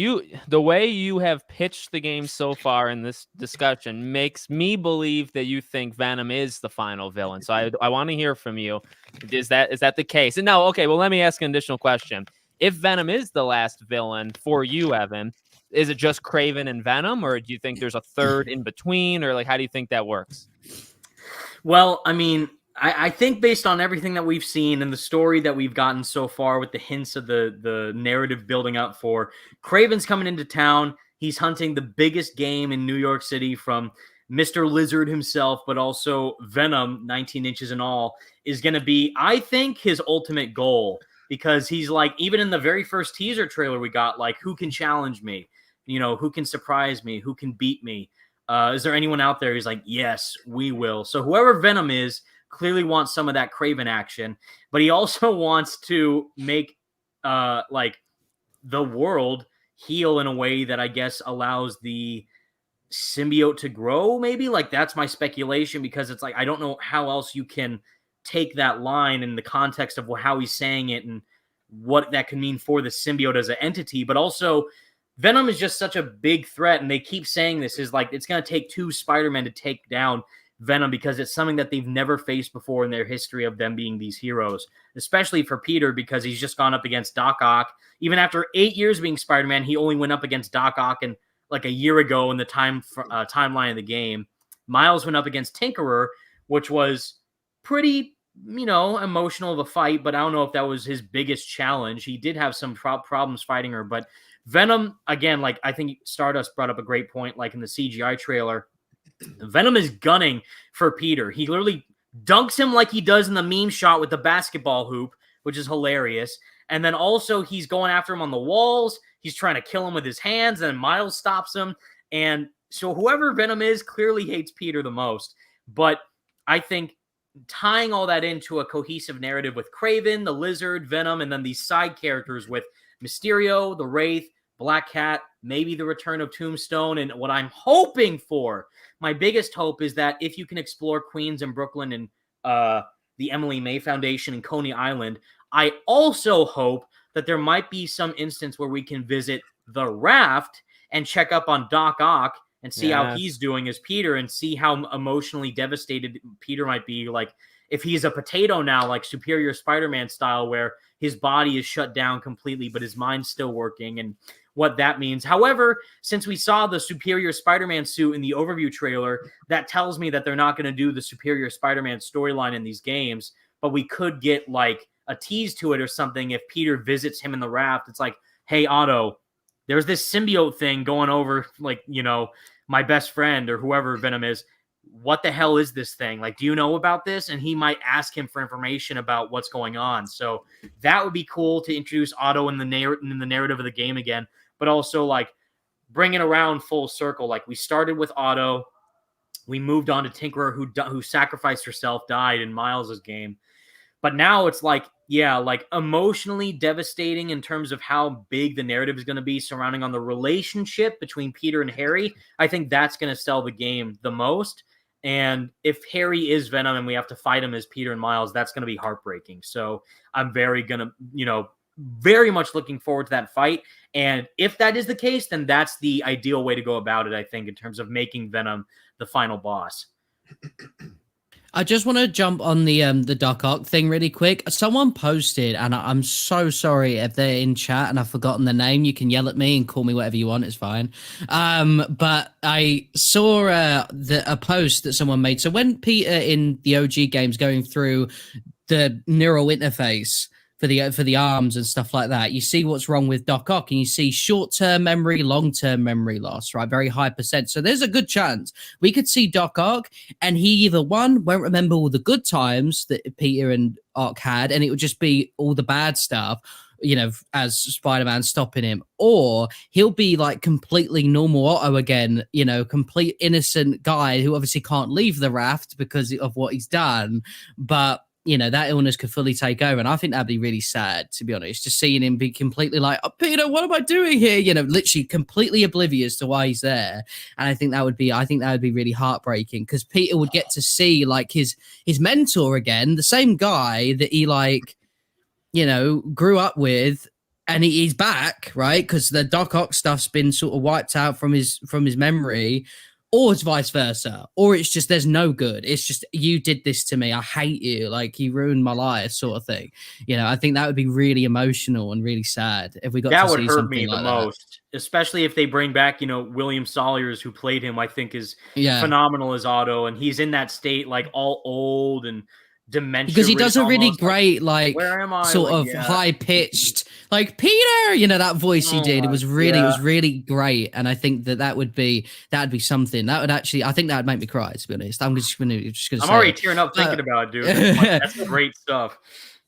the way you have pitched the game so far in this discussion makes me believe that you think Venom is the final villain. So I want to hear from you. Is that the case? And now, okay, well, let me ask an additional question. If Venom is the last villain for you, Evan, is it just Kraven and Venom, or do you think there's a third in between, or like how do you think that works? Well, I mean, I think based on everything that we've seen and the story that we've gotten so far with the hints of the narrative building up for Kraven's coming into town. He's hunting the biggest game in New York City from Mr. Lizard himself, but also Venom, 19 inches and all, is going to be, I think, his ultimate goal. Because he's like, even in the very first teaser trailer we got, like, who can challenge me? Who can surprise me? Who can beat me? Is there anyone out there who's like, yes, we will? So whoever Venom is, clearly wants some of that Kraven action, but he also wants to make like the world heal in a way that I guess allows the symbiote to grow, maybe. Like, that's my speculation, because it's like, I don't know how else you can take that line in the context of how he's saying it and what that can mean for the symbiote as an entity. But also, Venom is just such a big threat, and they keep saying this is like, it's going to take 2 Spider-Men to take down Venom, because it's something that they've never faced before in their history of them being these heroes, especially for Peter, because he's just gone up against Doc Ock. Even after 8 years being Spider-Man, he only went up against Doc Ock and like a year ago in the timeline of the game. Miles went up against Tinkerer, which was pretty, emotional of a fight, but I don't know if that was his biggest challenge. He did have some problems fighting her, but Venom, again, like, I think Stardust brought up a great point, like in the CGI trailer, Venom is gunning for Peter. He literally dunks him like he does in the meme shot with the basketball hoop, which is hilarious. And then also he's going after him on the walls. He's trying to kill him with his hands, and Miles stops him. And so whoever Venom is clearly hates Peter the most. But I think tying all that into a cohesive narrative with Kraven, the Lizard, Venom, and then these side characters with Mysterio, the Wraith, Black Cat, maybe the return of Tombstone. And what I'm hoping for, my biggest hope, is that if you can explore Queens and Brooklyn and the Emily May Foundation and Coney Island, I also hope that there might be some instance where we can visit the Raft and check up on Doc Ock and see how he's doing as Peter, and see how emotionally devastated Peter might be. Like, if he's a potato now, like Superior Spider-Man style, where his body is shut down completely, but his mind's still working, and what that means. However, since we saw the Superior Spider-Man suit in the overview trailer, that tells me that they're not going to do the Superior Spider-Man storyline in these games, but we could get like a tease to it or something if Peter visits him in the Raft. It's like, hey, Otto, there's this symbiote thing going over, like, my best friend or whoever Venom is. What the hell is this thing? Like, do you know about this? And he might ask him for information about what's going on. So that would be cool to introduce Otto in the narrative of the game again, but also like bring it around full circle. Like, we started with Otto, we moved on to Tinkerer, who sacrificed herself, died in Miles's game. But now it's like, like emotionally devastating in terms of how big the narrative is going to be surrounding on the relationship between Peter and Harry. I think that's going to sell the game the most. And if Harry is Venom and we have to fight him as Peter and Miles, that's going to be heartbreaking. So I'm very much looking forward to that fight. And if that is the case, then that's the ideal way to go about it, I think, in terms of making Venom the final boss. I just want to jump on the Doc Ock thing really quick. Someone posted, and I'm so sorry if they're in chat and I've forgotten the name. You can yell at me and call me whatever you want. It's fine. But I saw a post that someone made. So when Peter in the OG games going through the neural interface for the arms and stuff like that, you see what's wrong with Doc Ock, and you see short-term memory, long-term memory loss, right? Very high percent. So there's a good chance we could see Doc Ock, and he either won't remember all the good times that Peter and Ock had, and it would just be all the bad stuff, as Spider-Man stopping him, or he'll be like completely normal Otto again, complete innocent guy who obviously can't leave the Raft because of what he's done, but that illness could fully take over. And I think that'd be really sad, to be honest, just seeing him be completely like, oh, Peter, what am I doing here? Literally completely oblivious to why he's there. And I think that would be really heartbreaking, because Peter would get to see like his mentor again, the same guy that he grew up with, and he's back, right? Because the Doc Ock stuff's been sort of wiped out from his memory. Or it's vice versa, or it's just there's no good. It's just, you did this to me, I hate you, like you ruined my life, sort of thing. I think that would be really emotional and really sad if we got that to would see hurt something me like the that. most, especially if they bring back William Salyers, who played him. I think is phenomenal as Otto, and he's in that state like all old and dementia, because he does a really almost, great where am I? sort of high pitched like Peter, that voice he did. It was really great, and I think that'd be something that would actually, I think that would make me cry, to be honest. I'm already tearing up thinking about it, dude. That's great stuff.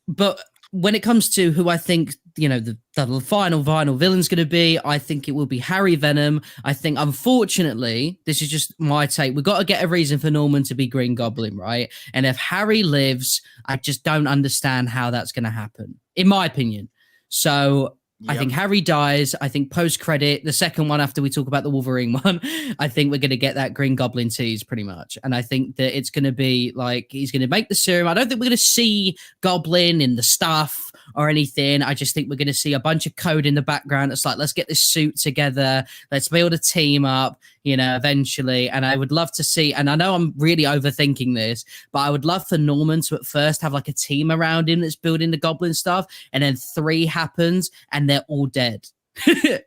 But when it comes to who I think, the final villain's going to be, I think it will be Harry Venom. I think, unfortunately, this is just my take. We've got to get a reason for Norman to be Green Goblin, right? And if Harry lives, I just don't understand how that's going to happen, in my opinion. So I think Harry dies. I think post-credit, the second one after we talk about the Wolverine one, I think we're going to get that Green Goblin tease pretty much. And I think that it's going to be like, he's going to make the serum. I don't think we're going to see Goblin in the stuff or anything. I just think we're going to see a bunch of code in the background. It's like, let's get this suit together. Let's build a team up, eventually. And I would love to see, and I know I'm really overthinking this, but I would love for Norman to at first have like a team around him that's building the Goblin stuff. And then 3 happens and they're all dead.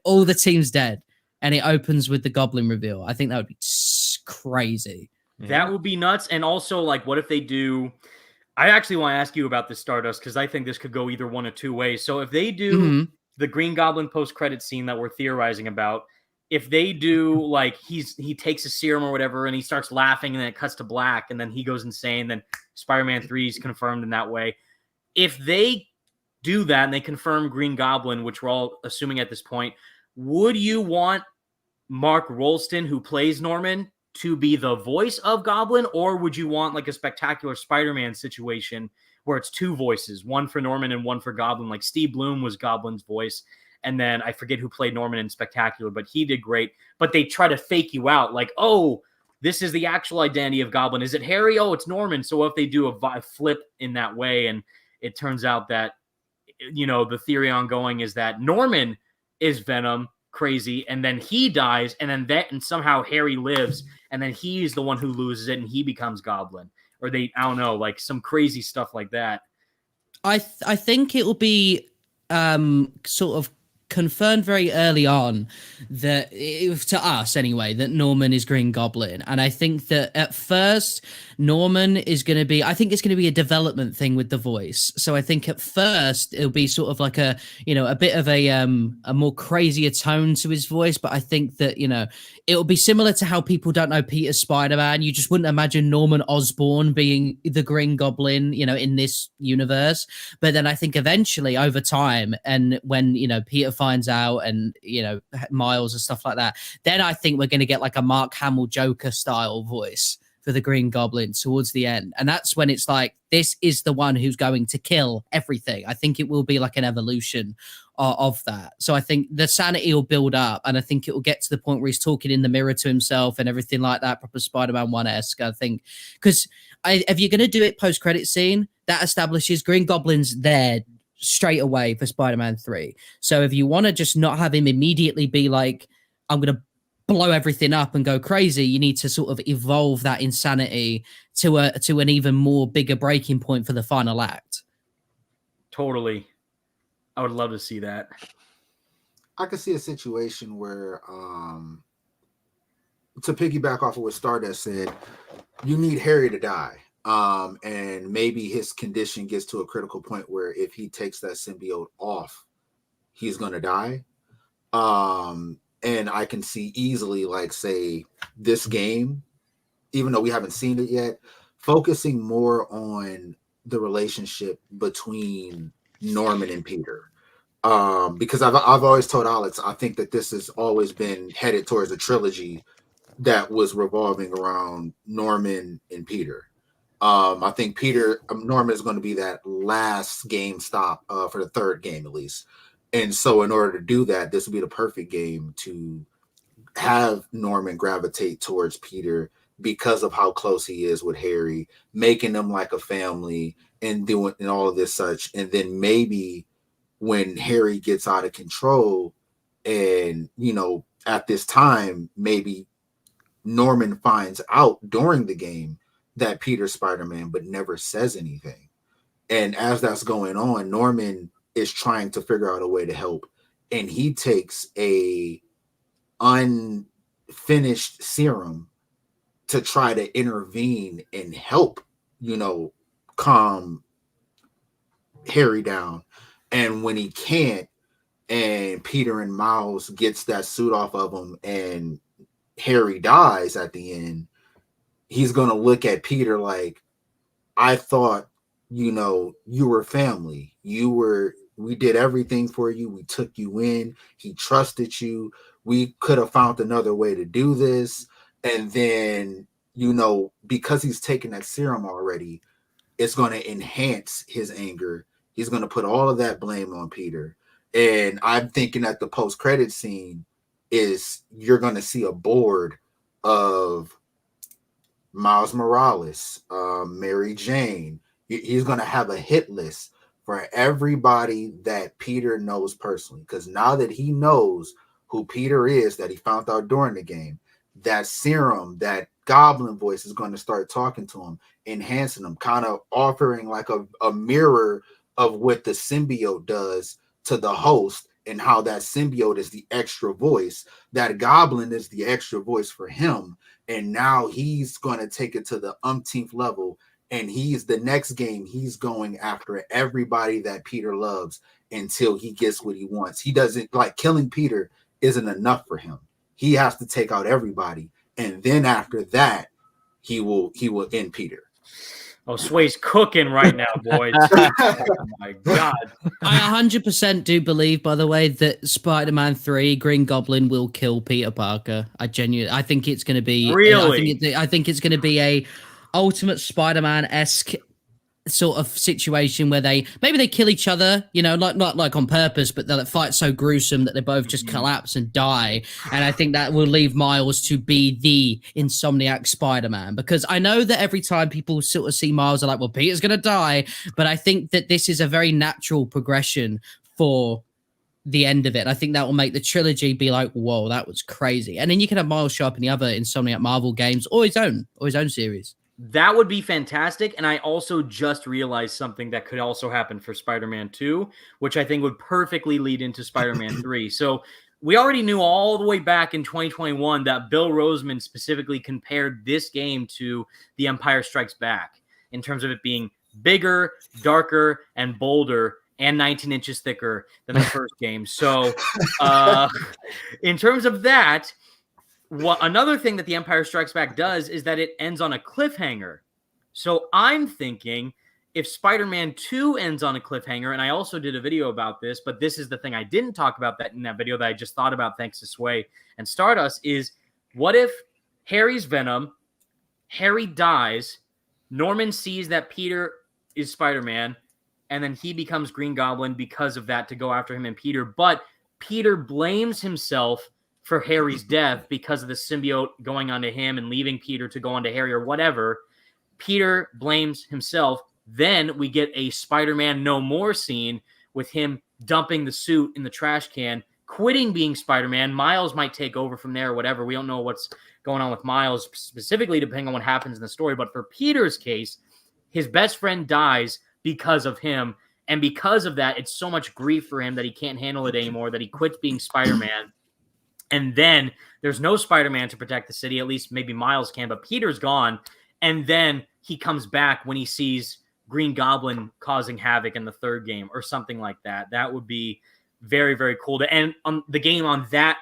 All the team's dead. And it opens with the Goblin reveal. I think that would be crazy. That would be nuts. And also, like, what if they do... I actually want to ask you about this, Stardust, because I think this could go either one of 2 ways. So if they do the Green Goblin post-credit scene that we're theorizing about, if they do, like, he takes a serum or whatever, and he starts laughing, and then it cuts to black, and then he goes insane, then Spider-Man 3 is confirmed in that way. If they do that, and they confirm Green Goblin, which we're all assuming at this point, would you want Mark Rolston, who plays Norman, to be the voice of Goblin, or would you want like a Spectacular Spider-Man situation where it's 2 voices, one for Norman and one for Goblin? Like Steve Bloom was Goblin's voice, and then I forget who played Norman in Spectacular, but he did great. But they try to fake you out, like, oh, this is the actual identity of Goblin. Is it Harry? Oh, it's Norman. So if they do a flip in that way, and it turns out that, the theory ongoing is that Norman is Venom, crazy, and then he dies, and somehow Harry lives, and then he's the one who loses it and he becomes Goblin, or I don't know, like some crazy stuff like that. I think it will be sort of confirmed very early on that, to us anyway, that Norman is Green Goblin. And I think that at first Norman is going to be, I think it's going to be a development thing with the voice. So I think at first it'll be sort of like a bit of a more crazier tone to his voice. But I think that, it'll be similar to how people don't know Peter Spider-Man. You just wouldn't imagine Norman Osborn being the Green Goblin, in this universe. But then I think eventually over time, and when, Peter finds out, and, Miles and stuff like that, then I think we're going to get like a Mark Hamill Joker style voice for the Green Goblin towards the end. And that's when it's like, this is the one who's going to kill everything. I think it will be like an evolution of that. So I think the sanity will build up, and I think it will get to the point where he's talking in the mirror to himself and everything like that, proper Spider-Man 1-esque, I think. Because if you're going to do it post-credit scene, that establishes Green Goblin's there straight away for Spider-Man 3. So if you want to just not have him immediately be like, I'm going to blow everything up and go crazy, you need to sort of evolve that insanity to an even more bigger breaking point for the final act. Totally. I would love to see that. I could see a situation where, to piggyback off of what Stardust said, you need Harry to die. And maybe his condition gets to a critical point where if he takes that symbiote off, he's going to die. And I can see easily, like, say, this game, even though we haven't seen it yet, focusing more on the relationship between Norman and Peter. Because I've always told Alex, I think that this has always been headed towards a trilogy that was revolving around Norman and Peter. I think Norman is going to be that last game stop for the 3rd game, at least. And so in order to do that, this would be the perfect game to have Norman gravitate towards Peter because of how close he is with Harry, making them like a family and doing and all of this such. And then maybe when Harry gets out of control and, at this time, maybe Norman finds out during the game that Peter's Spider-Man, but never says anything. And as that's going on, Norman is trying to figure out a way to help, and he takes a unfinished serum to try to intervene and help, calm Harry down. And when he can't, and Peter and Miles gets that suit off of him, and Harry dies at the end, he's gonna look at Peter like, I thought you were family. We did everything for you. We took you in. He trusted you. We could have found another way to do this. And then, because he's taken that serum already, it's going to enhance his anger. He's going to put all of that blame on Peter. And I'm thinking that the post-credit scene is you're going to see a board of Miles Morales, Mary Jane. He's going to have a hit list for everybody that Peter knows personally. Because now that he knows who Peter is, that he found out during the game, that serum, that Goblin voice is going to start talking to him, enhancing him, kind of offering like a mirror of what the symbiote does to the host, and how that symbiote is the extra voice, that Goblin is the extra voice for him. And now he's going to take it to the umpteenth level. And the next game, he's going after everybody that Peter loves until he gets what he wants. He doesn't like killing Peter isn't enough for him. He has to take out everybody. And then after that, he will end Peter. Oh, Sway's cooking right now, boys. Oh my God. I 100% do believe, by the way, that Spider-Man 3 Green Goblin will kill Peter Parker. I think it's going to be really. I think it's going to be a ultimate Spider-Man-esque sort of situation where they kill each other, not like on purpose, but the fight's so gruesome that they both just collapse and die. And I think that will leave Miles to be the Insomniac Spider-Man, because I know that every time people sort of see Miles, are like, well, Peter's gonna die, but I think that this is a very natural progression for the end of it. I think that will make the trilogy be like, whoa, that was crazy. And then you can have Miles show up in the other Insomniac Marvel games or his own series. That would be fantastic. And I also just realized something that could also happen for Spider-Man 2, which I think would perfectly lead into Spider-Man 3. So we already knew all the way back in 2021 that Bill Roseman specifically compared this game to The Empire Strikes Back in terms of it being bigger, darker, and bolder, and 19 inches thicker than the first game. So in terms of that, another thing that The Empire Strikes Back does is that it ends on a cliffhanger. So I'm thinking if Spider-Man 2 ends on a cliffhanger, and I also did a video about this, but this is the thing I didn't talk about that in that video that I just thought about thanks to Sway and Stardust, is what if Harry's Venom, Harry dies, Norman sees that Peter is Spider-Man, and then he becomes Green Goblin because of that to go after him and Peter, but Peter blames himself for Harry's death because of the symbiote going onto him and leaving Peter to go onto Harry or whatever. Peter blames himself. Then we get a Spider-Man No More scene with him dumping the suit in the trash can, quitting being Spider-Man. Miles might take over from there or whatever. We don't know what's going on with Miles specifically, depending on what happens in the story. But for Peter's case, his best friend dies because of him. And because of that, it's so much grief for him that he can't handle it anymore, that he quits being Spider-Man. And then there's no Spider-Man to protect the city. At least maybe Miles can, but Peter's gone. And then he comes back when he sees Green Goblin causing havoc in the third game or something like that. That would be very, very cool to end on the game on that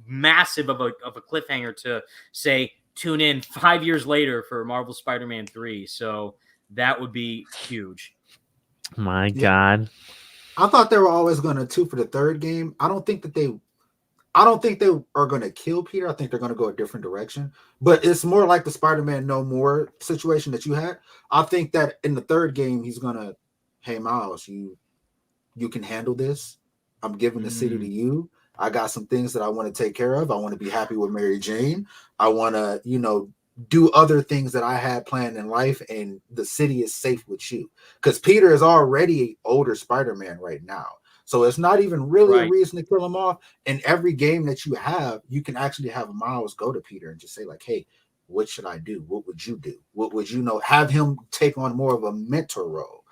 massive of a cliffhanger to say, tune in 5 years later for Marvel Spider-Man 3. So that would be huge. My God. I thought they were always going to, for the third game. I don't think they are going to kill Peter. I think they're going to go a different direction. But it's more like the Spider-Man No More situation that you had. I think that in the third game, he's going to, hey, Miles, you can handle this. I'm giving the city to you. I got some things that I want to take care of. I want to be happy with Mary Jane. I want to, do other things that I had planned in life, and the city is safe with you. Because Peter is already an older Spider-Man right now. So it's not even really a reason to kill him off. In every game that you have, you can actually have Miles go to Peter and just say, like, hey, what should I do? What would you do? What would have him take on more of a mentor role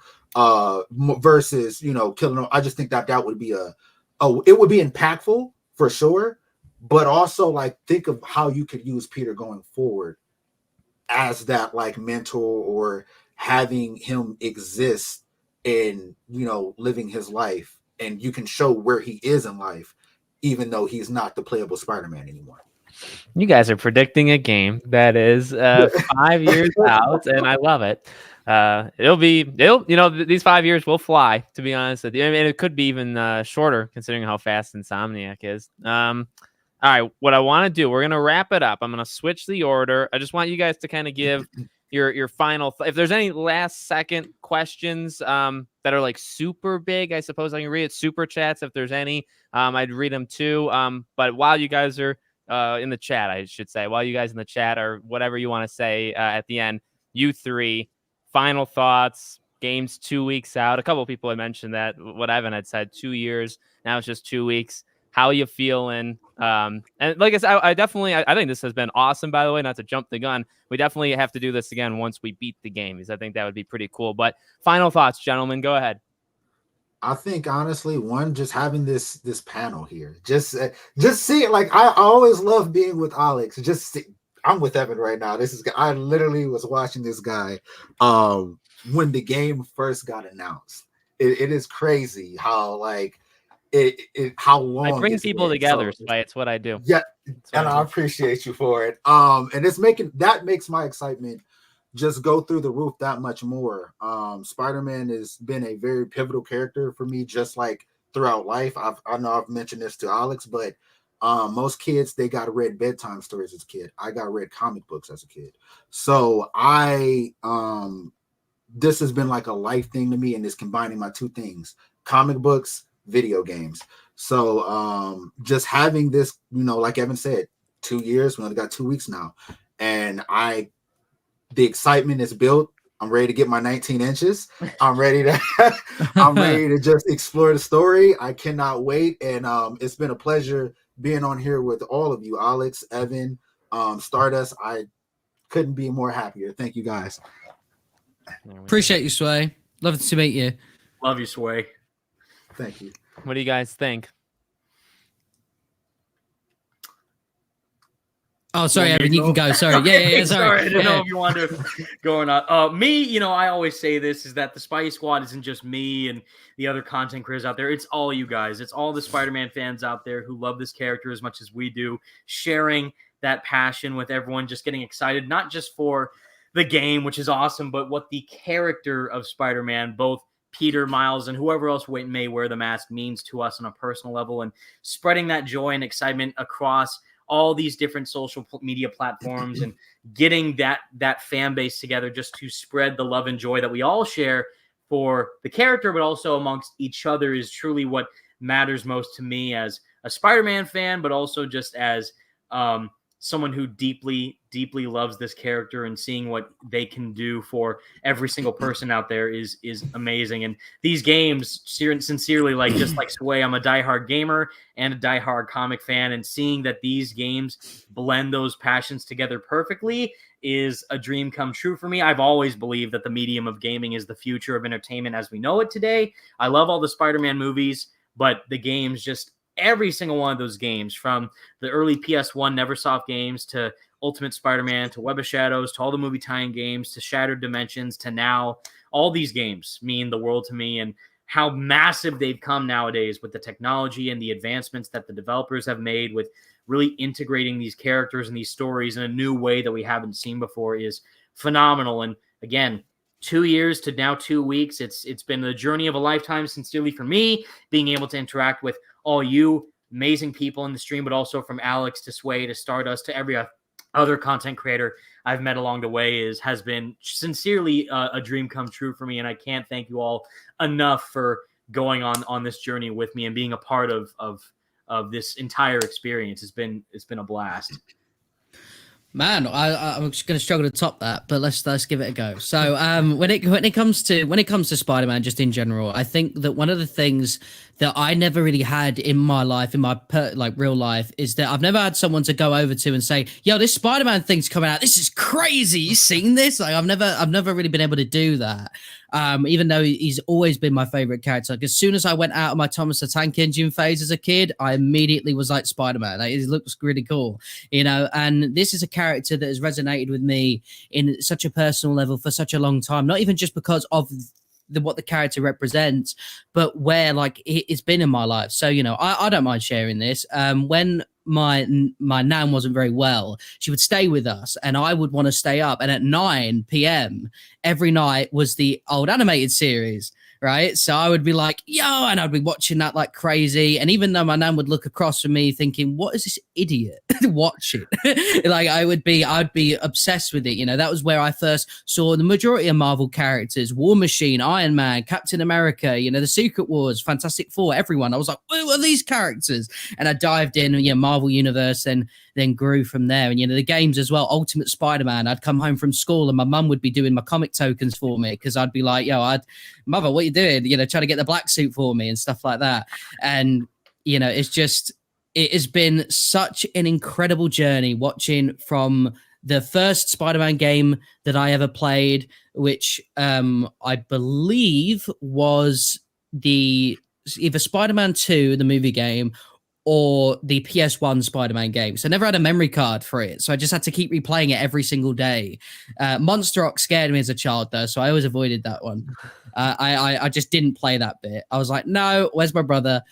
versus, killing him. I just think that would be it would be impactful for sure. But also, like, think of how you could use Peter going forward as that, like, mentor, or having him exist in, living his life. And you can show where he is in life, even though he's not the playable Spider-Man anymore. You guys are predicting a game that is 5 years out, and I love it. These 5 years will fly, to be honest with you. I mean, it could be even shorter considering how fast Insomniac is. All right, what I want to do, we're going to wrap it up. I'm going to switch the order. I just want you guys to kind of give your final if there's any last second questions that are like super big, I suppose I can read it. Super chats, if there's any, I'd read them too. But while you guys are in the chat, I should say, while you guys in the chat or whatever you want to say at the end, you three, final thoughts. Game's 2 weeks out. A couple of people had mentioned that what Evan had said, 2 years. Now it's just 2 weeks. How you feeling? And like I said, I think this has been awesome, by the way, not to jump the gun. We definitely have to do this again once we beat the game, because I think that would be pretty cool. But final thoughts, gentlemen, go ahead. I think honestly, just having this panel here, just see it. Like I always love being with Alex. I'm with Evan right now. I literally was watching this guy when the game first got announced. It is crazy how like how long I bring people together. So it's what I do. Yeah, and I appreciate you for it. And makes my excitement just go through the roof that much more. Spider-Man has been a very pivotal character for me, just like throughout life. I know I've mentioned this to Alex, but most kids, they got read bedtime stories as a kid. I got read comic books as a kid. So this has been like a life thing to me, and it's combining my two things: comic books, video games. So just having this, like Evan said, 2 years, we only got 2 weeks now, and the excitement is built. I'm ready to get my 19 inches. I'm ready to just explore the story. I cannot wait. And it's been a pleasure being on here with all of you, Alex, Evan, Stardust. I couldn't be more happier. Thank you guys. Appreciate you, Sway. Love to meet you. Love you, Sway. Thank you. What do you guys think? Oh, sorry, Evan, you can go. Sorry. Yeah, sorry. Sorry, I didn't know if you wanted to go or not. Me, I always say this, is that the Spidey Squad isn't just me and the other content creators out there. It's all you guys. It's all the Spider-Man fans out there who love this character as much as we do, sharing that passion with everyone, just getting excited, not just for the game, which is awesome, but what the character of Spider-Man, both Peter, Miles, and whoever else may wear the mask, means to us on a personal level, and spreading that joy and excitement across all these different social media platforms and getting that fan base together just to spread the love and joy that we all share for the character, but also amongst each other, is truly what matters most to me as a Spider-Man fan, but also just as someone who deeply, deeply loves this character, and seeing what they can do for every single person out there is amazing. And these games, sincerely, like just like Sway, I'm a diehard gamer and a diehard comic fan, and seeing that these games blend those passions together perfectly is a dream come true for me. I've always believed that the medium of gaming is the future of entertainment as we know it today. I love all the Spider-Man movies, but the games, just every single one of those games, from the early PS1 Neversoft games to Ultimate Spider-Man to Web of Shadows to all the movie tie-in games to Shattered Dimensions to now, all these games mean the world to me, and how massive they've come nowadays with the technology and the advancements that the developers have made with really integrating these characters and these stories in a new way that we haven't seen before is phenomenal. And again, 2 years to now 2 weeks, it's been the journey of a lifetime, sincerely, for me, being able to interact with all you amazing people in the stream, but also from Alex to Sway to Stardust to every other content creator I've met along the way has been sincerely a dream come true for me. And I can't thank you all enough for going on this journey with me and being a part of this entire experience. It's been a blast. Man, I'm just going to struggle to top that, but let's give it a go. So, when it comes to Spider-Man, just in general, I think that one of the things that I never really had in my life, in my real life, is that I've never had someone to go over to and say, "Yo, this Spider-Man thing's coming out. This is crazy. You seen this?" Like, I've never really been able to do that. Even though he's always been my favorite character. Like, as soon as I went out of my Thomas the Tank Engine phase as a kid, I immediately was like Spider-Man. Like, it looks really cool, and this is a character that has resonated with me in such a personal level for such a long time, not even just because of what the character represents, but where it's been in my life. So, I don't mind sharing this. When my nan wasn't very well, she would stay with us, and I would want to stay up. And at 9 p.m. every night was the old animated series. Right. So I would be like, yo, and I'd be watching that like crazy. And even though my nan would look across from me thinking, what is this idiot watching? Like I'd be obsessed with it. You know, that was where I first saw the majority of Marvel characters: War Machine, Iron Man, Captain America, you know, the Secret Wars, Fantastic Four, everyone. I was like, who are these characters? And I dived in, you know, Marvel Universe, and then grew from there. And, you know, the games as well, Ultimate Spider-Man. I'd come home from school and my mum would be doing my comic tokens for me, because I'd be like, yo, mother, what you doing? You know, trying to get the black suit for me and stuff like that. And, you know, it has been such an incredible journey watching from the first Spider-Man game that I ever played, which I believe was either Spider-Man 2, the movie game, or the PS1 Spider-Man game. So I never had a memory card for it. So I just had to keep replaying it every single day. Monster Rock scared me as a child, though, so I always avoided that one. I just didn't play that bit. I was like, no, where's my brother?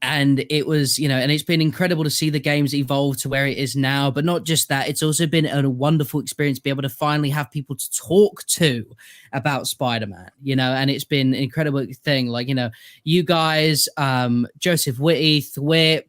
And it was, you know, and it's been incredible to see the games evolve to where it is now. But not just that, it's also been a wonderful experience to be able to finally have people to talk to about Spider-Man, you know, and it's been an incredible thing. Like, you know, you guys, Joseph Whitty, Thwip,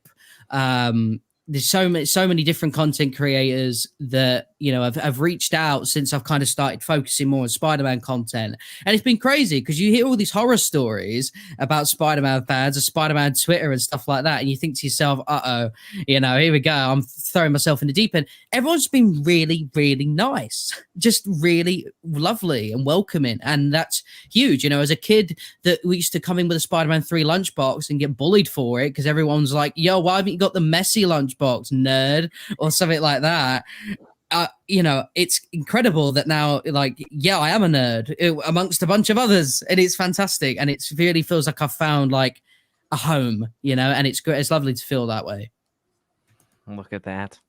there's so many different content creators that, you know, have reached out since I've kind of started focusing more on Spider-Man content. And it's been crazy because you hear all these horror stories about Spider-Man fans or Spider-Man Twitter and stuff like that. And you think to yourself, you know, here we go. I'm throwing myself in the deep end. Everyone's been really, really nice, just really lovely and welcoming. And that's huge. You know, as a kid that we used to come in with a Spider-Man 3 lunchbox and get bullied for it because everyone's like, yo, why haven't you got the messy lunchbox, nerd? Or something like that. You know, it's incredible that now, like, yeah, I am a nerd amongst a bunch of others, and it's fantastic, and it really feels like I've found like a home, you know, and it's great. It's lovely to feel that way. Look at that.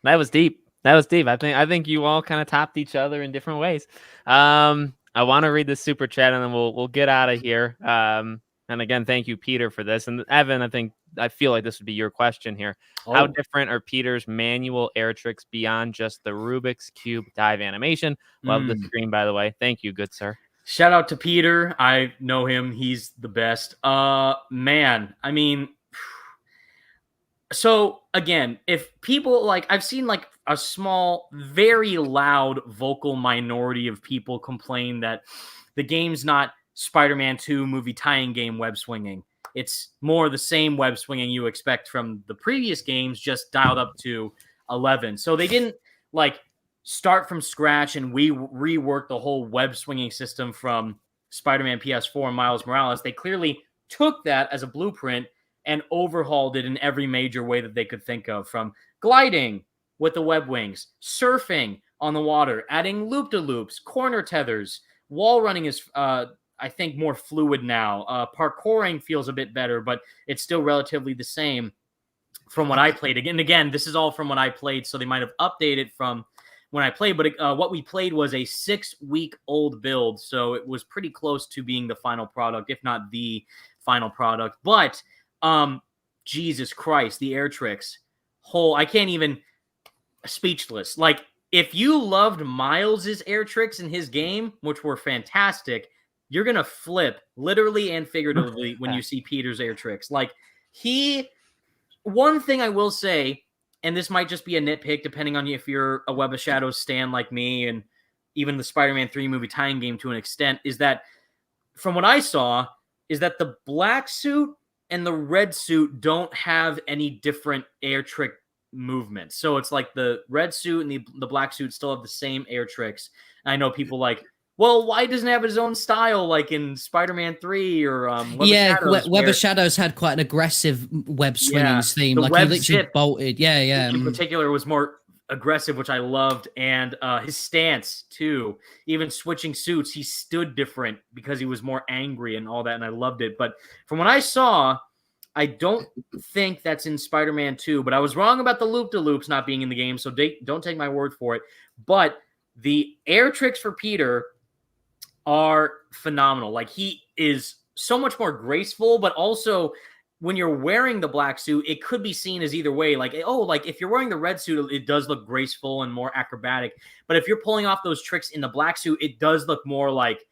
That was deep. I think you all kind of topped each other in different ways. I want to read the super chat, and then we'll get out of here. And again, thank you, Peter, for this. And Evan, I feel like this would be your question here. Oh. How different are Peter's manual air tricks beyond just the Rubik's Cube dive animation? Love the screen, by the way. Thank you, good sir. Shout out to Peter. I know him. He's the best. Man, I mean, so again, if people like, I've seen like a small, very loud vocal minority of people complain that the game's not Spider-Man 2 movie tie-in game web swinging. It's more the same web swinging you expect from the previous games, just dialed up to 11. So they didn't like start from scratch and we rework the whole web swinging system from Spider-Man PS4 and Miles Morales. They clearly took that as a blueprint and overhauled it in every major way that they could think of, from gliding with the web wings, surfing on the water, adding loop-de-loops, corner tethers. Wall running is I think more fluid now. Parkouring feels a bit better, but it's still relatively the same from what I played. Again, this is all from what I played, so they might have updated from when I played, but what we played was a 6-week-old build, so it was pretty close to being the final product, if not the final product. But Jesus Christ, the air tricks. I can't even, speechless. Like, if you loved Miles's air tricks in his game, which were fantastic, you're going to flip literally and figuratively when you see Peter's air tricks. Like, one thing I will say, and this might just be a nitpick depending on if you're a Web of Shadows stan like me and even the Spider-Man 3 movie tie-in game to an extent, is that from what I saw, is that the black suit and the red suit don't have any different air trick movements. So it's like the red suit and the black suit still have the same air tricks. And I know people like, well, why doesn't it have his own style like in Spider-Man 3 or Web of Shadows had quite an aggressive web swinging theme. Like he literally bolted. In particular was more aggressive, which I loved. And his stance too, even switching suits, he stood different because he was more angry and all that. And I loved it. But from what I saw, I don't think that's in Spider-Man 2, but I was wrong about the loop-de-loops not being in the game. So don't take my word for it. But the air tricks for Peter are phenomenal. Like, he is so much more graceful, but also when you're wearing the black suit, it could be seen as either way. Like, oh, like if you're wearing the red suit, it does look graceful and more acrobatic. But if you're pulling off those tricks in the black suit, it does look more like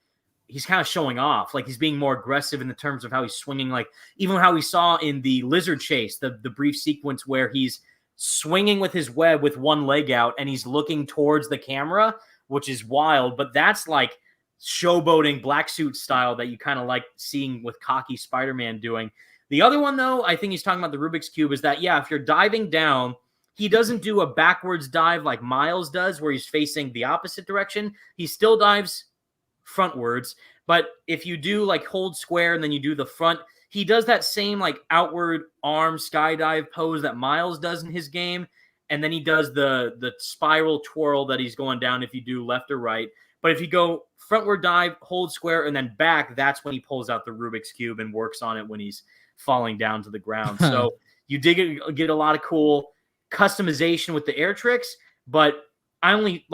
he's kind of showing off. Like he's being more aggressive in the terms of how he's swinging. Like even how we saw in the lizard chase, the brief sequence where he's swinging with his web with one leg out and he's looking towards the camera, which is wild. But that's like showboating black suit style that you kind of like seeing with cocky Spider-Man doing. The other one, though, I think he's talking about the Rubik's Cube, is that, yeah, if you're diving down, he doesn't do a backwards dive like Miles does, where he's facing the opposite direction. He still dives frontwards. But if you do, like, hold square and then you do the front, he does that same, like, outward arm skydive pose that Miles does in his game. And then he does the spiral twirl that he's going down if you do left or right. But if you go frontward dive, hold square, and then back, that's when he pulls out the Rubik's Cube and works on it when he's falling down to the ground. So you did get a lot of cool customization with the air tricks, but I only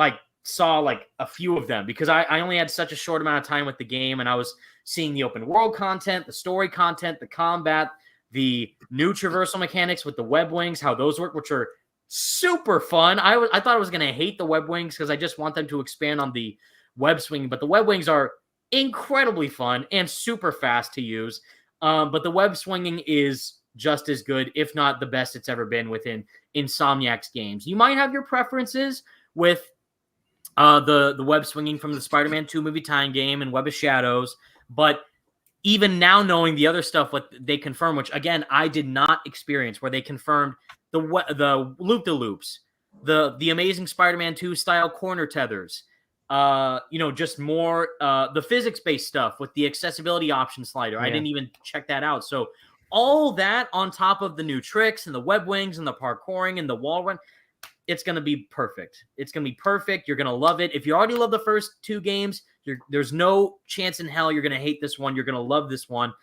saw like a few of them because I only had such a short amount of time with the game, and I was seeing the open world content, the story content, the combat, the new traversal mechanics with the web wings, how those work, which are super fun. I thought I was going to hate the web wings because I just want them to expand on the web swinging, but the web wings are incredibly fun and super fast to use. But the web swinging is just as good, if not the best it's ever been within Insomniac's games. You might have your preferences with the web swinging from the Spider-Man 2 movie tie-in game and Web of Shadows, but even now knowing the other stuff, what they confirm, which again I did not experience, where they confirmed the loop-de-loops, the Amazing Spider-Man 2 style corner tethers, just more the physics-based stuff with the accessibility option slider. Yeah. I didn't even check that out. So all that on top of the new tricks and the web wings and the parkouring and the wall run, it's going to be perfect. It's going to be perfect. You're going to love it. If you already love the first two games, there's no chance in hell you're going to hate this one. You're going to love this one.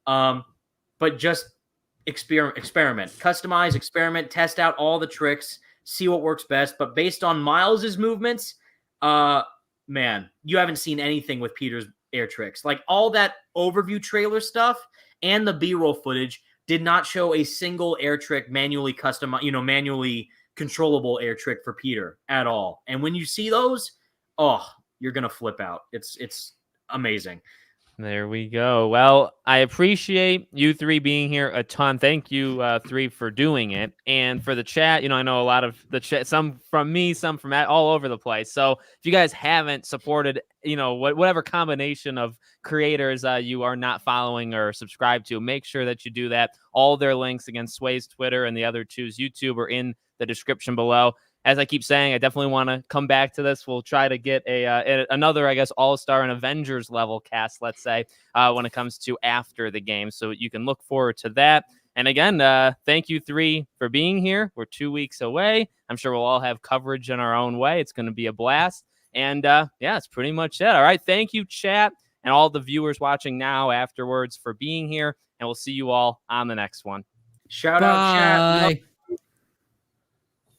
But just experiment, customize, experiment, test out all the tricks, see what works best. But based on Miles's movements, man, you haven't seen anything with Peter's air tricks. Like all that overview trailer stuff and the B-roll footage did not show a single air trick manually manually controllable air trick for Peter at all. And when you see those, you're going to flip out. It's amazing. There we go. Well, I appreciate you three being here a ton. Thank you, three, for doing it. And for the chat, I know a lot of the chat, some from me, some from Matt, all over the place. So if you guys haven't supported, whatever combination of creators you are not following or subscribed to, make sure that you do that. All their links, again, Sway's Twitter and the other two's YouTube, are in the description below. As I keep saying, I definitely want to come back to this. We'll try to get another, I guess, All-Star and Avengers level cast, let's say, when it comes to after the game. So you can look forward to that. And again, thank you three for being here. We're 2 weeks away. I'm sure we'll all have coverage in our own way. It's going to be a blast. And that's pretty much it. All right. Thank you, chat, and all the viewers watching now afterwards for being here. And we'll see you all on the next one. Shout out, chat.